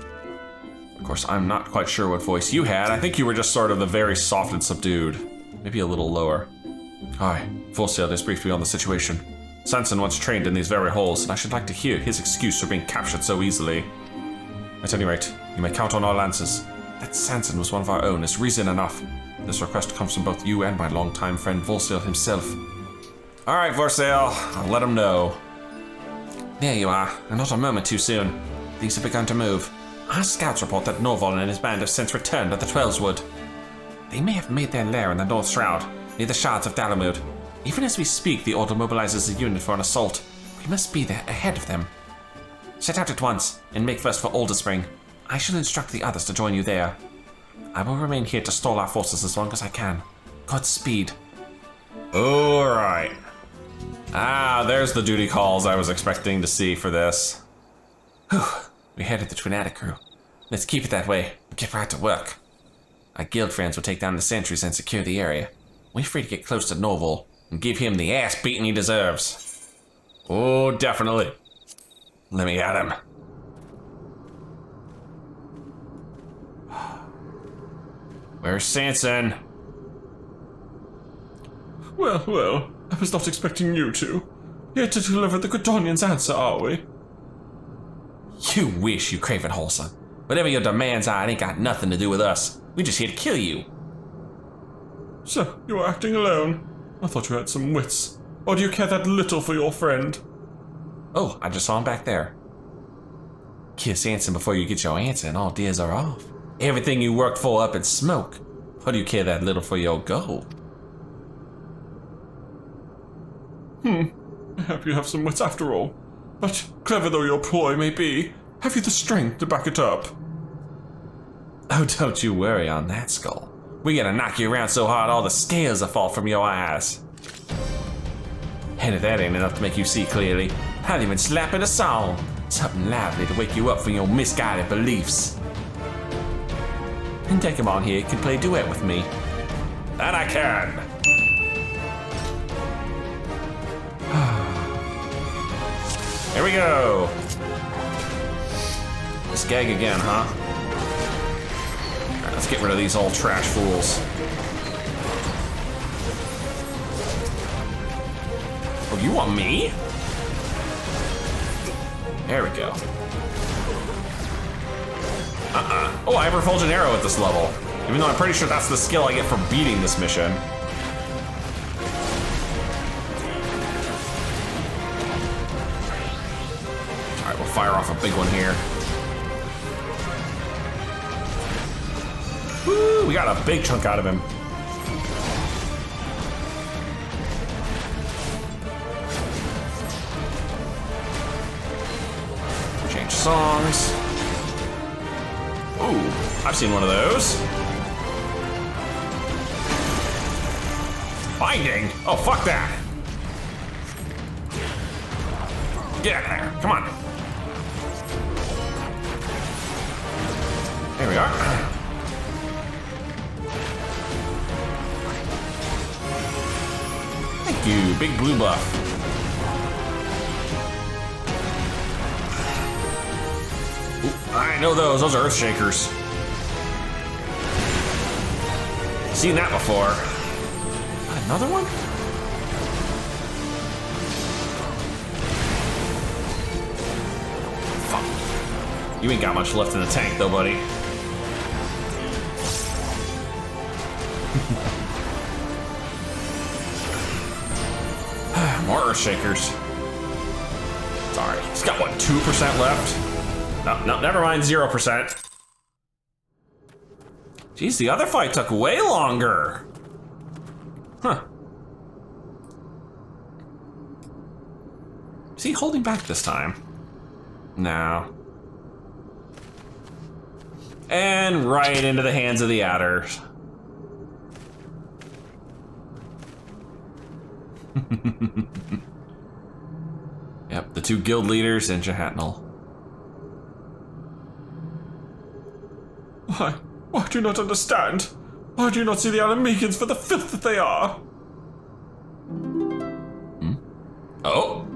Of course, I'm not quite sure what voice you had. I think you were just sort of the very soft and subdued. Maybe a little lower. Aye, Volsea has briefed me on the situation. Sanson once trained in these very halls, and I should like to hear his excuse for being captured so easily. At any rate, you may count on our lances. That Sanson was one of our own is reason enough. This request comes from both you and my longtime friend Volsea himself. Alright, Volsea, I'll let him know. There you are, and not a moment too soon. Things have begun to move. Our scouts report that Norval and his band have since returned to the Twelveswood. They may have made their lair in the North Shroud, near the shards of Dalamud. Even as we speak, the Order mobilizes a unit for an assault. We must be there ahead of them. Set out at once, and make first for Alderspring. I shall instruct the others to join you there. I will remain here to stall our forces as long as I can. Godspeed. Alright. Ah, there's the duty calls I was expecting to see for this. Whew, we headed the Twinatic crew. Let's keep it that way, and get right to work. Our guild friends will take down the sentries and secure the area. We're free to get close to Norval, and give him the ass beating he deserves. Oh, definitely. Let me at him. Where's Sanson? Well, I was not expecting you to. Here to deliver the Gridanians' answer, are we? You wish, you craven wholesome. Whatever your demands are, it ain't got nothing to do with us. We're just here to kill you. So, you are acting alone? I thought you had some wits. Or do you care that little for your friend? Oh, I just saw him back there. Kill Sanson before you get your answer and all deals are off. Everything you worked for up in smoke. Or do you care that little for your gold? Perhaps you have some wits after all. But, clever though your ploy may be, have you the strength to back it up? Oh, don't you worry on that, Skull. We're gonna knock you around so hard all the scales will fall from your eyes. And if that ain't enough to make you see clearly, I'll even slap in a song. Something lively to wake you up from your misguided beliefs. And Dekumon here can play duet with me. That I can. Here we go. This gag again, huh? Alright, let's get rid of these old trash fools. Oh, you want me? There we go. Oh, I have Refulgent Arrow at this level. Even though I'm pretty sure that's the skill I get for beating this mission. Alright, we'll fire off a big one here. Woo, we got a big chunk out of him. songs. Ooh, I've seen one of those. Binding? Oh, fuck that. Get out of there, come on. There we are. Thank you, big blue buff. Ooh, I know those. Those are earth shakers. Seen that before. Another one? Fuck. You ain't got much left in the tank, though, buddy. More earth shakers. Sorry. He's got, what, 2% left? No, never mind, 0%. Jeez, the other fight took way longer. Huh. Is he holding back this time? No. And right into the hands of the adders. Yep, the two guild leaders and Jahatnal. Why do you not understand? Why do you not see the Ala Mhigans for the filth that they are? Oh.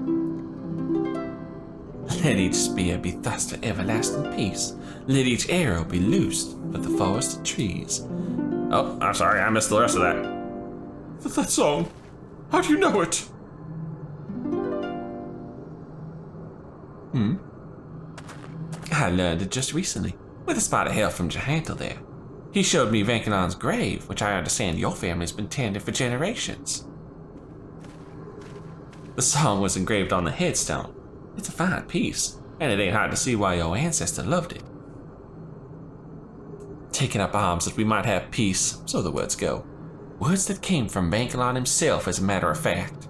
Let each spear be thus to everlasting peace. Let each arrow be loosed for the forest trees. Oh, I'm sorry, I missed the rest of that. That song. How do you know it? I learned it just recently, with a spot of help from Jahantal there. He showed me Vankalon's grave, which I understand your family's been tending for generations. The song was engraved on the headstone. It's a fine piece, and it ain't hard to see why your ancestor loved it. Taking up arms that we might have peace, so the words go. Words that came from Vankalon himself, as a matter of fact.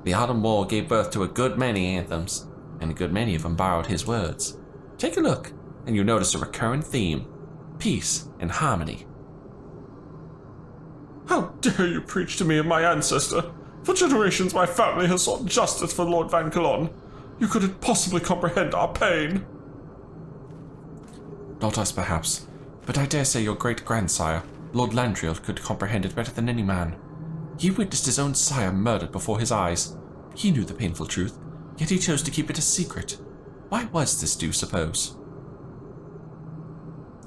The Autumn War gave birth to a good many anthems, and a good many of them borrowed his words. Take a look, and you'll notice a recurring theme. Peace and harmony. How dare you preach to me of my ancestor? For generations my family has sought justice for Lord Vankalon. You couldn't possibly comprehend our pain. Not us, perhaps, but I dare say your great-grandsire, Lord Landriel, could comprehend it better than any man. He witnessed his own sire murdered before his eyes. He knew the painful truth, yet he chose to keep it a secret. Why was this, do you suppose?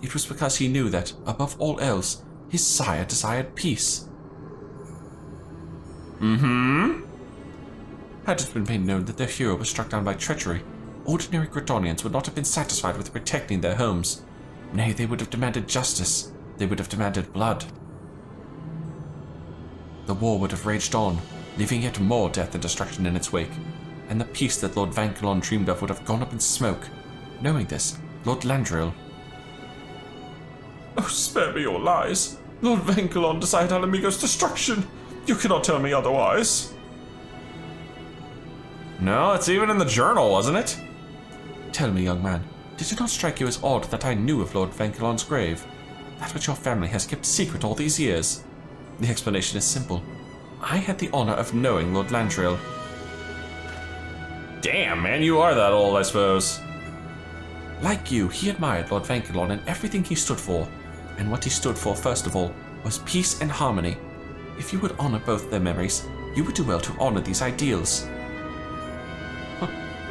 It was because he knew that, above all else, his sire desired peace. Had it been made known that their hero was struck down by treachery, ordinary Gridanians would not have been satisfied with protecting their homes. Nay, they would have demanded justice. They would have demanded blood. The war would have raged on, leaving yet more death and destruction in its wake, and the peace that Lord Vankalon dreamed of would have gone up in smoke. Knowing this, Lord Landriel... Oh, spare me your lies. Lord Vankalon desired Ala Mhigo's destruction. You cannot tell me otherwise. No, it's even in the journal, wasn't it? Tell me, young man, did it not strike you as odd that I knew of Lord Vankalon's grave? That which your family has kept secret all these years? The explanation is simple. I had the honor of knowing Lord Landriel. Damn, man, you are that old, I suppose. Like you, he admired Lord Vankalon and everything he stood for. And what he stood for, first of all, was peace and harmony. If you would honor both their memories, you would do well to honor these ideals.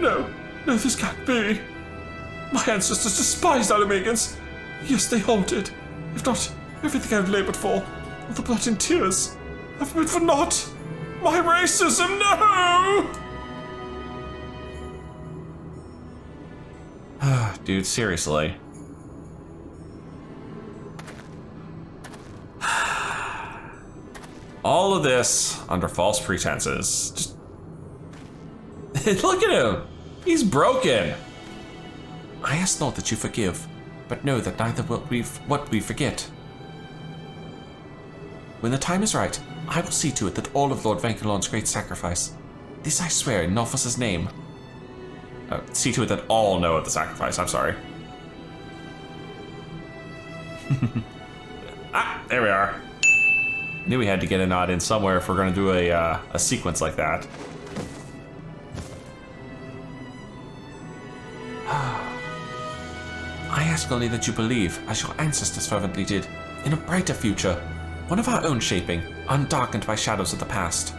No, this can't be. My ancestors despised Ala Mhigans. Yes, they all did. If not, everything I've labored for, all the blood and tears, have been for naught. My racism, no! Dude, seriously. All of this under false pretenses. Just look at him. He's broken. I ask not that you forgive, but know that neither will what we forget. When the time is right, I will see to it that all of Lord Vankalon's great sacrifice. This I swear in Nophos's name. See to it that all know of the sacrifice. I'm sorry. There we are. Knew we had to get a nod in somewhere if we're going to do a sequence like that. I ask only that you believe, as your ancestors fervently did, in a brighter future, one of our own shaping, undarkened by shadows of the past.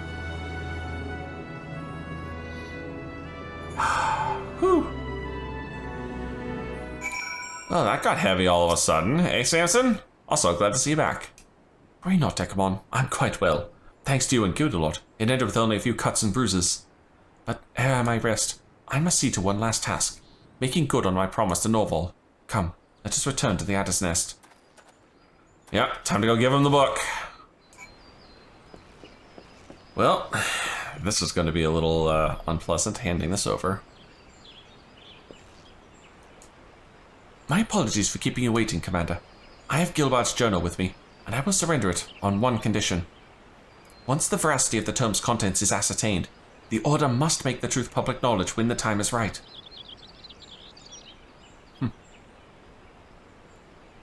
Whew. Well, that got heavy all of a sudden. Hey, Samson? Also, glad to see you back. Worry not, Dekumon. I'm quite well. Thanks to you and Gildalot, it ended with only a few cuts and bruises. But ere I may rest, I must see to one last task, making good on my promise to Norval. Come, let us return to the Adder's Nest. Yep, time to go give him the book. Well, this is going to be a little unpleasant, handing this over. My apologies for keeping you waiting, Commander. I have Gilbard's journal with me, and I will surrender it on one condition. Once the veracity of the tome's contents is ascertained, the Order must make the truth public knowledge when the time is right.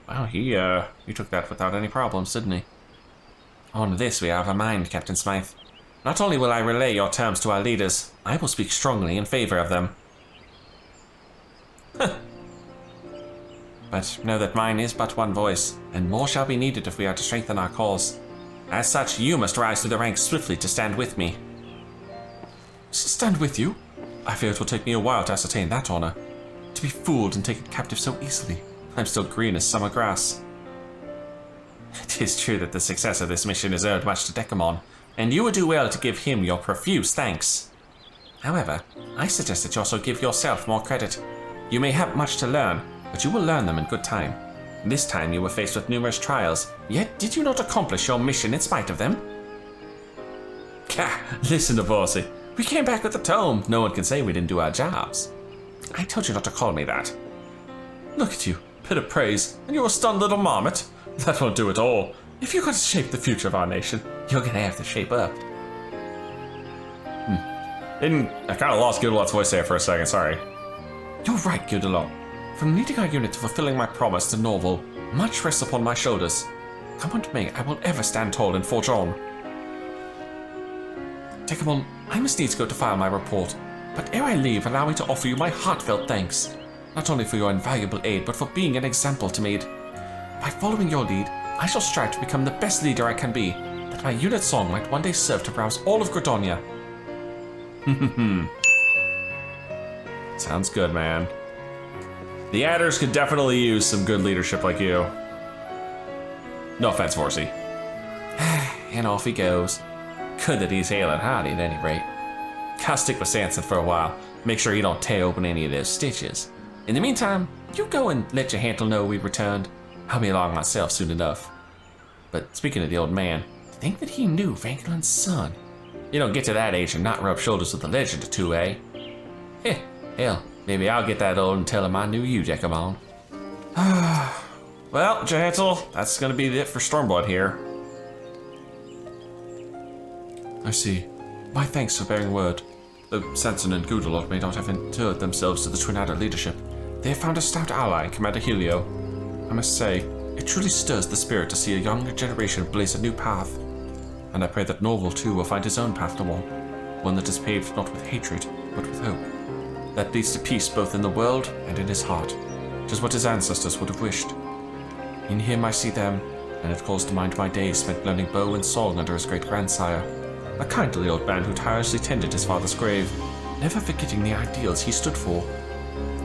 Wow, he took that without any problems, didn't he? On this we have a mind, Captain Smythe. Not only will I relay your terms to our leaders, I will speak strongly in favor of them. But know that mine is but one voice, and more shall be needed if we are to strengthen our cause. As such, you must rise through the ranks swiftly to stand with me. Stand with you? I fear it will take me a while to ascertain that honor. To be fooled and taken captive so easily. I'm still green as summer grass. It is true that the success of this mission is owed much to Dekumon, and you would do well to give him your profuse thanks. However, I suggest that you also give yourself more credit. You may have much to learn, but you will learn them in good time. This time you were faced with numerous trials, yet did you not accomplish your mission in spite of them? Gah, listen to Bossy. We came back with the tome. No one can say we didn't do our jobs. I told you not to call me that. Look at you. Bit of praise, and you're a stunned little marmot. That won't do at all. If you're going to shape the future of our nation, you're going to have to shape up. I kind of lost Gildalot's voice there for a second, sorry. You're right, Gildalot. From leading our unit to fulfilling my promise to Norval, much rests upon my shoulders. Come what may, I will ever stand tall and forge on. Dekumon, I must needs go to file my report, but ere I leave, allow me to offer you my heartfelt thanks. Not only for your invaluable aid, but for being an example to me. By following your lead, I shall strive to become the best leader I can be, that my unit's song might one day serve to rouse all of Gridania. Sounds good, man. The Adders could definitely use some good leadership like you. No offense, Horsey. And off he goes. Good that he's hale and hearty at any rate. I'll stick with Sanson for a while. Make sure you don't tear open any of those stitches. In the meantime, you go and let your handle know we returned. I'll be along myself soon enough. But speaking of the old man, think that he knew Vangelin's son. You don't get to that age and not rub shoulders with a legend or two, eh? Hell, maybe I'll get that old and tell him I knew you, Dekumon. Well, Jehantel, that's gonna be it for Stormblood here. I see. My thanks for bearing word. Though Sanson and Gildalot may not have interred themselves to the Twin Adder leadership, they have found a stout ally in Commander Helio. I must say, it truly stirs the spirit to see a younger generation blaze a new path. And I pray that Norval too will find his own path to war, one that is paved not with hatred, but with hope. That leads to peace both in the world and in his heart, which is what his ancestors would have wished. In him I see them, and it calls to mind my days spent learning bow and song under his great-grandsire, a kindly old man who tirelessly tended his father's grave, never forgetting the ideals he stood for.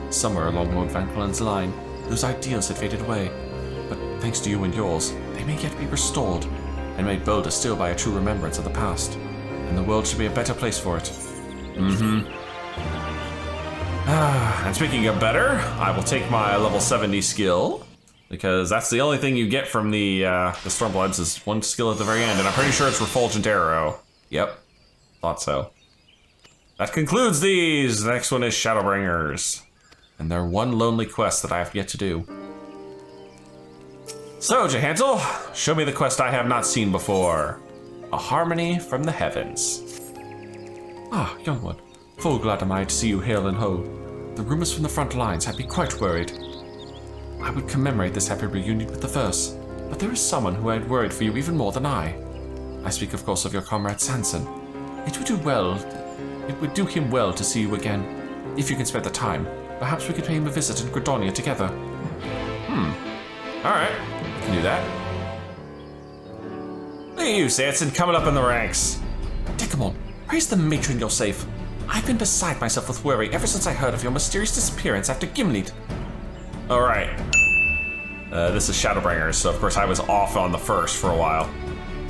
Somewhere along Lord Vanquelin's line, those ideals had faded away, but thanks to you and yours, they may yet be restored, and made bolder still by a true remembrance of the past, and the world should be a better place for it. And speaking of better, I will take my level 70 skill, because that's the only thing you get from the Stormbloods is one skill at the very end, and I'm pretty sure it's Refulgent Arrow. Yep, thought so. That concludes these. The next one is Shadowbringers, and they're one lonely quest that I have yet to do. So, Jehantel, show me the quest I have not seen before. A Harmony from the Heavens. Ah, young one, full glad am I to see you hale and whole. the rumors from the front lines had me quite worried. I would commemorate this happy reunion with the verse, but there is someone who I had worried for you even more than I. I speak, of course, of your comrade Sanson. It would do him well to see you again. If you can spare the time, perhaps we could pay him a visit in Gridania together. Alright, we can do that. Look at you, Sanson, coming up in the ranks. Dekumon, praise the matron you're safe. I've been beside myself with worry ever since I heard of your mysterious disappearance after Gimli. Alright. This is Shadowbringers, so of course I was off on the first for a while.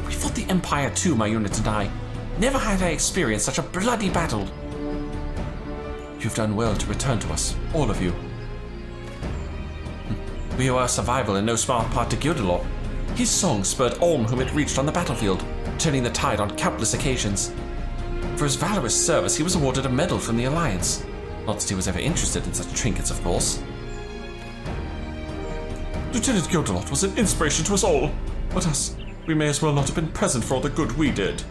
We fought the Empire too, my unit and I. Never had I experienced such a bloody battle. You've done well to return to us, all of you. We owe our survival in no small part to Gyudalot. His song spurred all whom it reached on the battlefield, turning the tide on countless occasions. For his valorous service, he was awarded a medal from the Alliance. Not that he was ever interested in such trinkets, of course. Lieutenant Gyudalot was an inspiration to us all, but us, we may as well not have been present for all the good we did.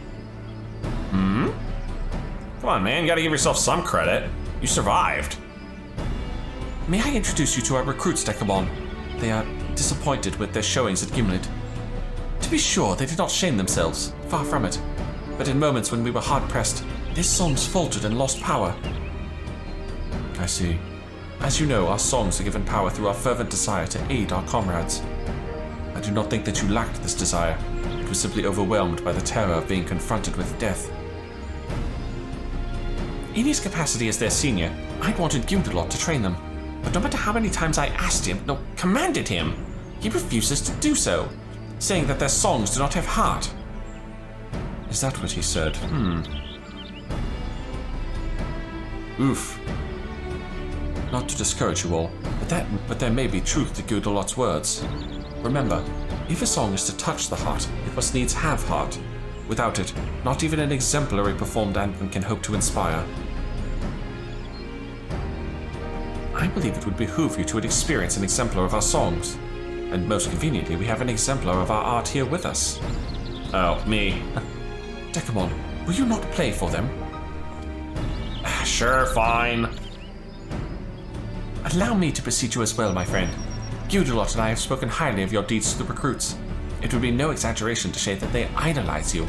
Come on, man, you gotta give yourself some credit. You survived. May I introduce you to our recruits, Dekumon? They are disappointed with their showings at Gimli. To be sure, they did not shame themselves, far from it. But in moments when we were hard-pressed, their songs faltered and lost power. I see. As you know, our songs are given power through our fervent desire to aid our comrades. I do not think that you lacked this desire. It was simply overwhelmed by the terror of being confronted with death. In his capacity as their senior, I'd wanted Gyudalot to train them. But no matter how many times I asked him, no, commanded him, he refuses to do so, saying that their songs do not have heart. Is that what he said? Oof. Not to discourage you all, but there may be truth to Gyudalot's words. Remember, if a song is to touch the heart, it must needs have heart. Without it, not even an exemplary performed anthem can hope to inspire. I believe it would behoove you to experience an exemplar of our songs. And most conveniently, we have an exemplar of our art here with us. Oh, me. Dekumon, will you not play for them? Sure, fine. Allow me to beseech you as well, my friend. Gyudalot and I have spoken highly of your deeds to the recruits. It would be no exaggeration to say that they idolize you.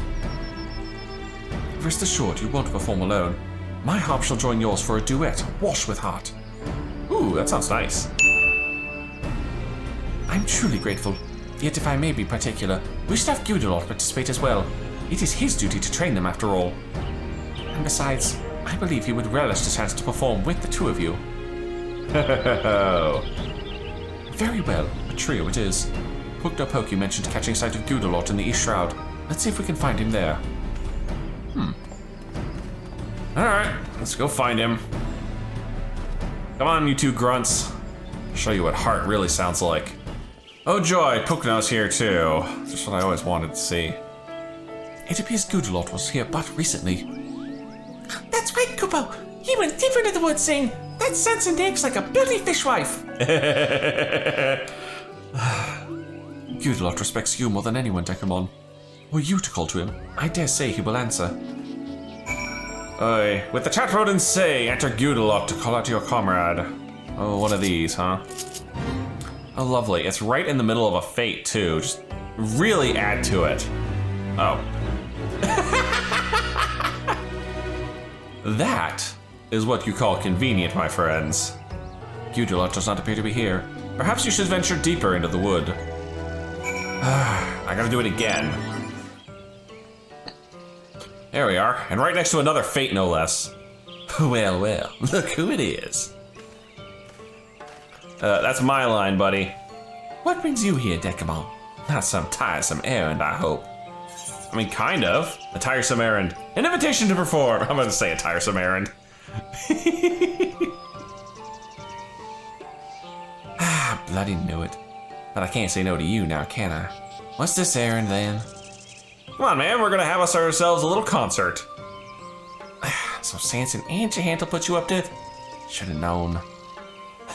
Rest assured, you won't perform alone. My harp shall join yours for a duet, wash with heart. Ooh, that sounds nice. I'm truly grateful. Yet if I may be particular, we should have Gyudalot participate as well. It is his duty to train them after all. And besides, I believe he would relish the chance to perform with the two of you. Very well, a trio it is. Puknopoki mentioned catching sight of Gyudalot in the East Shroud. Let's see if we can find him there. Alright, let's go find him. Come on, you two grunts. I'll show you what heart really sounds like. Oh joy, Pukno's here too. Just what I always wanted to see. It appears Gyudalot was here but recently. That's right, Kupo. He went deeper into the woods saying, that Sanson acts like a bloody fishwife. Gyudalot respects you more than anyone, Dekumon. Were you to call to him, I dare say he will answer. Oi, with the chat rodent say, enter Gyudalot to call out to your comrade. Oh, one of these, huh? Oh, lovely. It's right in the middle of a fate, too. Just really add to it. Oh. That is what you call convenient, my friends. Gyudalot does not appear to be here. Perhaps you should venture deeper into the wood. I gotta do it again. There we are, and right next to another fate, no less. Well, well, look who it is. That's my line, buddy. What brings you here, Dekumon? Not some tiresome errand, I hope. I mean, kind of. A tiresome errand. An invitation to perform. I'm gonna say a tiresome errand. Bloody knew it. But I can't say no to you now, can I? What's this errand, then? Come on, man, we're gonna have ourselves a little concert. So Sanson and Jahantel put you up to it? Should have known.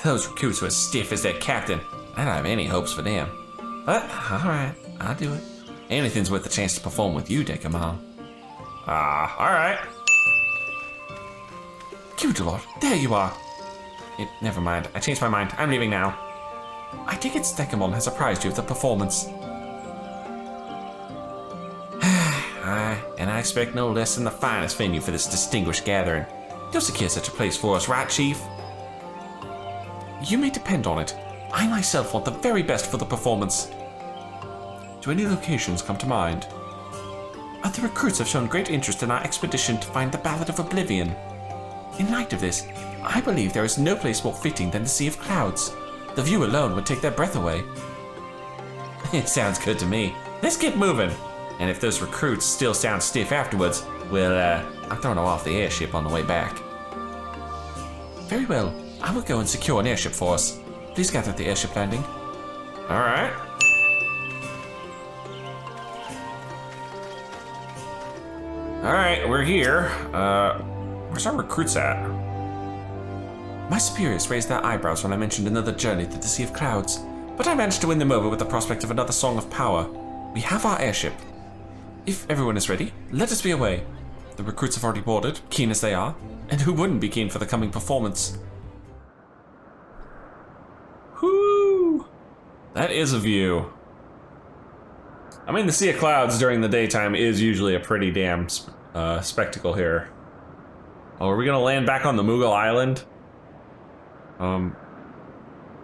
Those recruits were as stiff as their captain. I don't have any hopes for them. But, alright, I'll do it. Anything's worth the chance to perform with you, Dekumon. Alright. Gyudalot, there you are. Never mind. I changed my mind. I'm leaving now. I take it Dekumon has apprised you of the performance. And I expect no less than the finest venue for this distinguished gathering. You'll secure such a place for us, right, Chief? You may depend on it. I myself want the very best for the performance. Do any locations come to mind? The recruits have shown great interest in our expedition to find the Ballad of Oblivion. In light of this, I believe there is no place more fitting than the Sea of Clouds. The view alone would take their breath away. It sounds good to me. Let's get moving. And if those recruits still sound stiff afterwards, well, I'll throw them off the airship on the way back. Very well. I will go and secure an airship for us. Please gather at the airship landing. All right. All right, we're here. Where's our recruits at? My superiors raised their eyebrows when I mentioned another journey to the Sea of Clouds, but I managed to win them over with the prospect of another Song of Power. We have our airship. If everyone is ready, let us be away. The recruits have already boarded, keen as they are, and who wouldn't be keen for the coming performance? Whoo! That is a view. I mean, the Sea of Clouds during the daytime is usually a pretty damn spectacle here. Oh, are we gonna land back on the Moogle Island?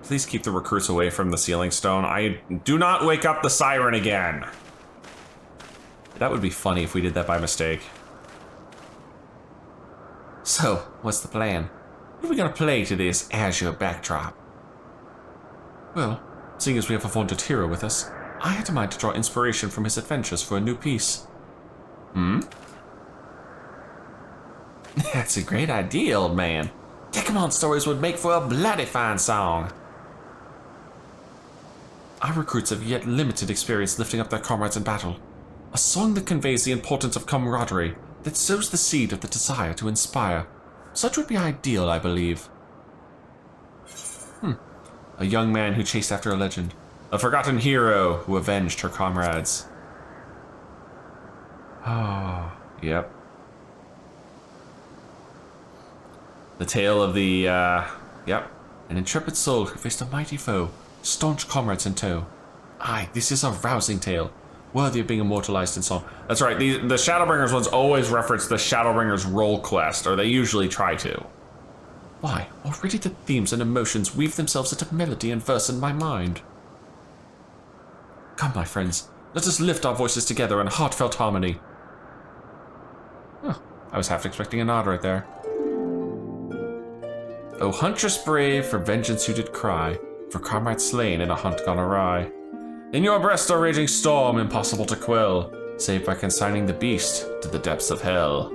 Please keep the recruits away from the sealing stone. I do not wake up the siren again. That would be funny if we did that by mistake. So, what's the plan? What are we gonna play to this Azure backdrop? Well, seeing as we have a vaunted hero with us, I had a mind to draw inspiration from his adventures for a new piece. That's a great idea, old man. Dekumon stories would make for a bloody fine song. Our recruits have yet limited experience lifting up their comrades in battle. A song that conveys the importance of camaraderie, that sows the seed of the desire to inspire. Such would be ideal, I believe. A young man who chased after a legend. A forgotten hero who avenged her comrades. Oh, yep. The tale of the, yep. An intrepid soul who faced a mighty foe, staunch comrades in tow. Aye, this is a rousing tale, worthy of being immortalized in song. That's right, the Shadowbringers ones always reference the Shadowbringers role quest, or they usually try to. Why, already the themes and emotions weave themselves into melody and verse in my mind. Come, my friends, let us lift our voices together in heartfelt harmony. Oh, I was half expecting a nod right there. O huntress brave, for vengeance you did cry, for comrade slain in a hunt gone awry. In your breast a raging storm impossible to quell, save by consigning the beast to the depths of hell.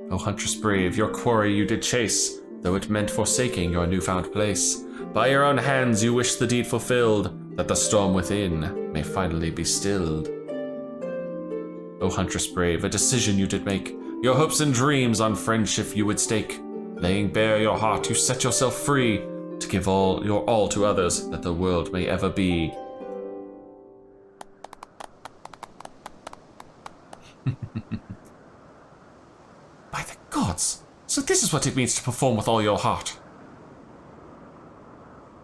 O huntress brave, your quarry you did chase, though it meant forsaking your newfound place. By your own hands you wish the deed fulfilled, that the storm within may finally be stilled. O huntress brave, a decision you did make, your hopes and dreams on friendship you would stake. Laying bare your heart, you set yourself free, to give all your all to others, that the world may ever be. By the gods! So this is what it means to perform with all your heart.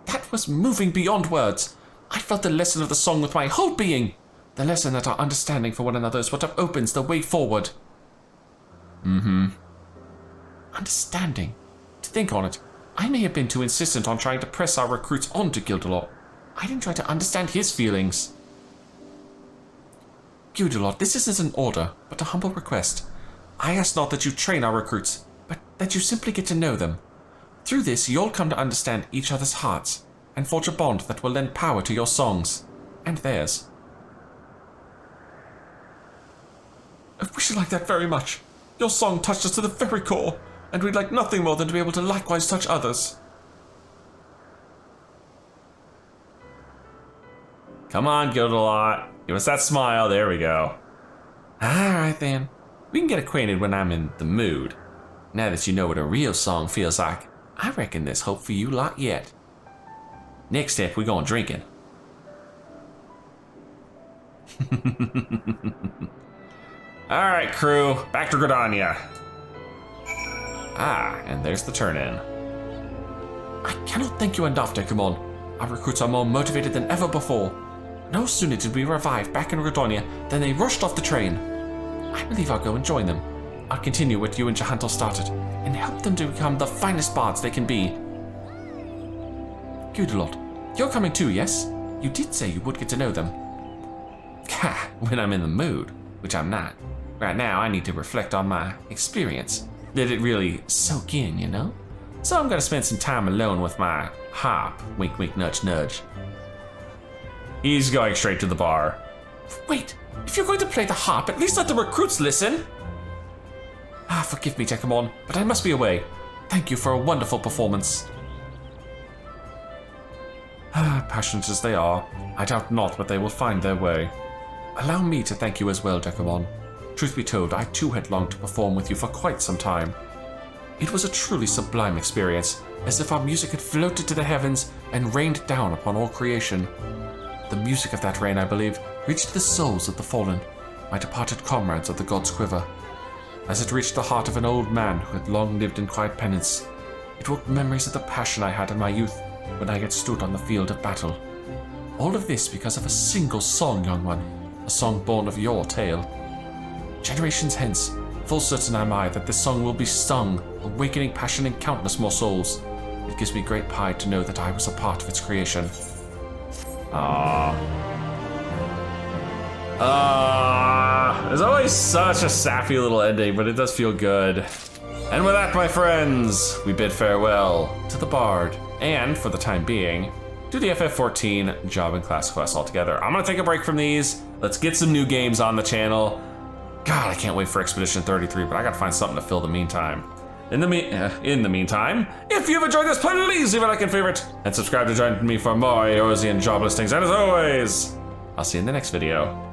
That was moving beyond words. I felt the lesson of the song with my whole being. The lesson that our understanding for one another is what opens the way forward. Understanding. To think on it, I may have been too insistent on trying to press our recruits onto Gildelot. I didn't try to understand his feelings. Gildelot, this isn't an order, but a humble request. I ask not that you train our recruits, but that you simply get to know them. Through this, you'll come to understand each other's hearts, and forge a bond that will lend power to your songs, and theirs. I wish you like that very much. Your song touched us to the very core, and we'd like nothing more than to be able to likewise touch others. Come on, Gildelot. Give us that smile. There we go. Alright then. We can get acquainted when I'm in the mood. Now that you know what a real song feels like, I reckon there's hope for you lot yet. Next step, we're going drinking. All right, crew, back to Gridania. Ah, and there's the turn-in. I cannot thank you enough, Dekumon. Our recruits are more motivated than ever before. No sooner did we arrive back in Gridania than they rushed off the train. I believe I'll go and join them. I'll continue what you and Jahantel started, and help them to become the finest bards they can be. Gudalot, you're coming too, yes? You did say you would get to know them. Ha, when I'm in the mood, which I'm not. Right now, I need to reflect on my experience. Did it really soak in, you know? So I'm gonna spend some time alone with my harp. Wink, wink, nudge, nudge. He's going straight to the bar. Wait, if you're going to play the harp, at least let the recruits listen. Ah, forgive me, Dekumon, but I must be away. Thank you for a wonderful performance. Ah, passionate as they are, I doubt not but they will find their way. Allow me to thank you as well, Dekumon. Truth be told, I too had longed to perform with you for quite some time. It was a truly sublime experience, as if our music had floated to the heavens and rained down upon all creation. The music of that rain, I believe, reached the souls of the fallen, my departed comrades of the God's Quiver. As it reached the heart of an old man who had long lived in quiet penance, it woke memories of the passion I had in my youth when I had stood on the field of battle. All of this because of a single song, young one, a song born of your tale. Generations hence, full certain am I that this song will be sung, awakening passion in countless more souls. It gives me great pride to know that I was a part of its creation. There's always such a sappy little ending, but it does feel good. And with that, my friends, we bid farewell to the Bard, and for the time being, to the FF14 job and class quests altogether. I'm gonna take a break from these. Let's get some new games on the channel. God, I can't wait for Expedition 33, but I gotta find something to fill the meantime. In the meantime, if you've enjoyed this, please leave a like and favorite, and subscribe to join me for more Eorzean job listings. And as always, I'll see you in the next video.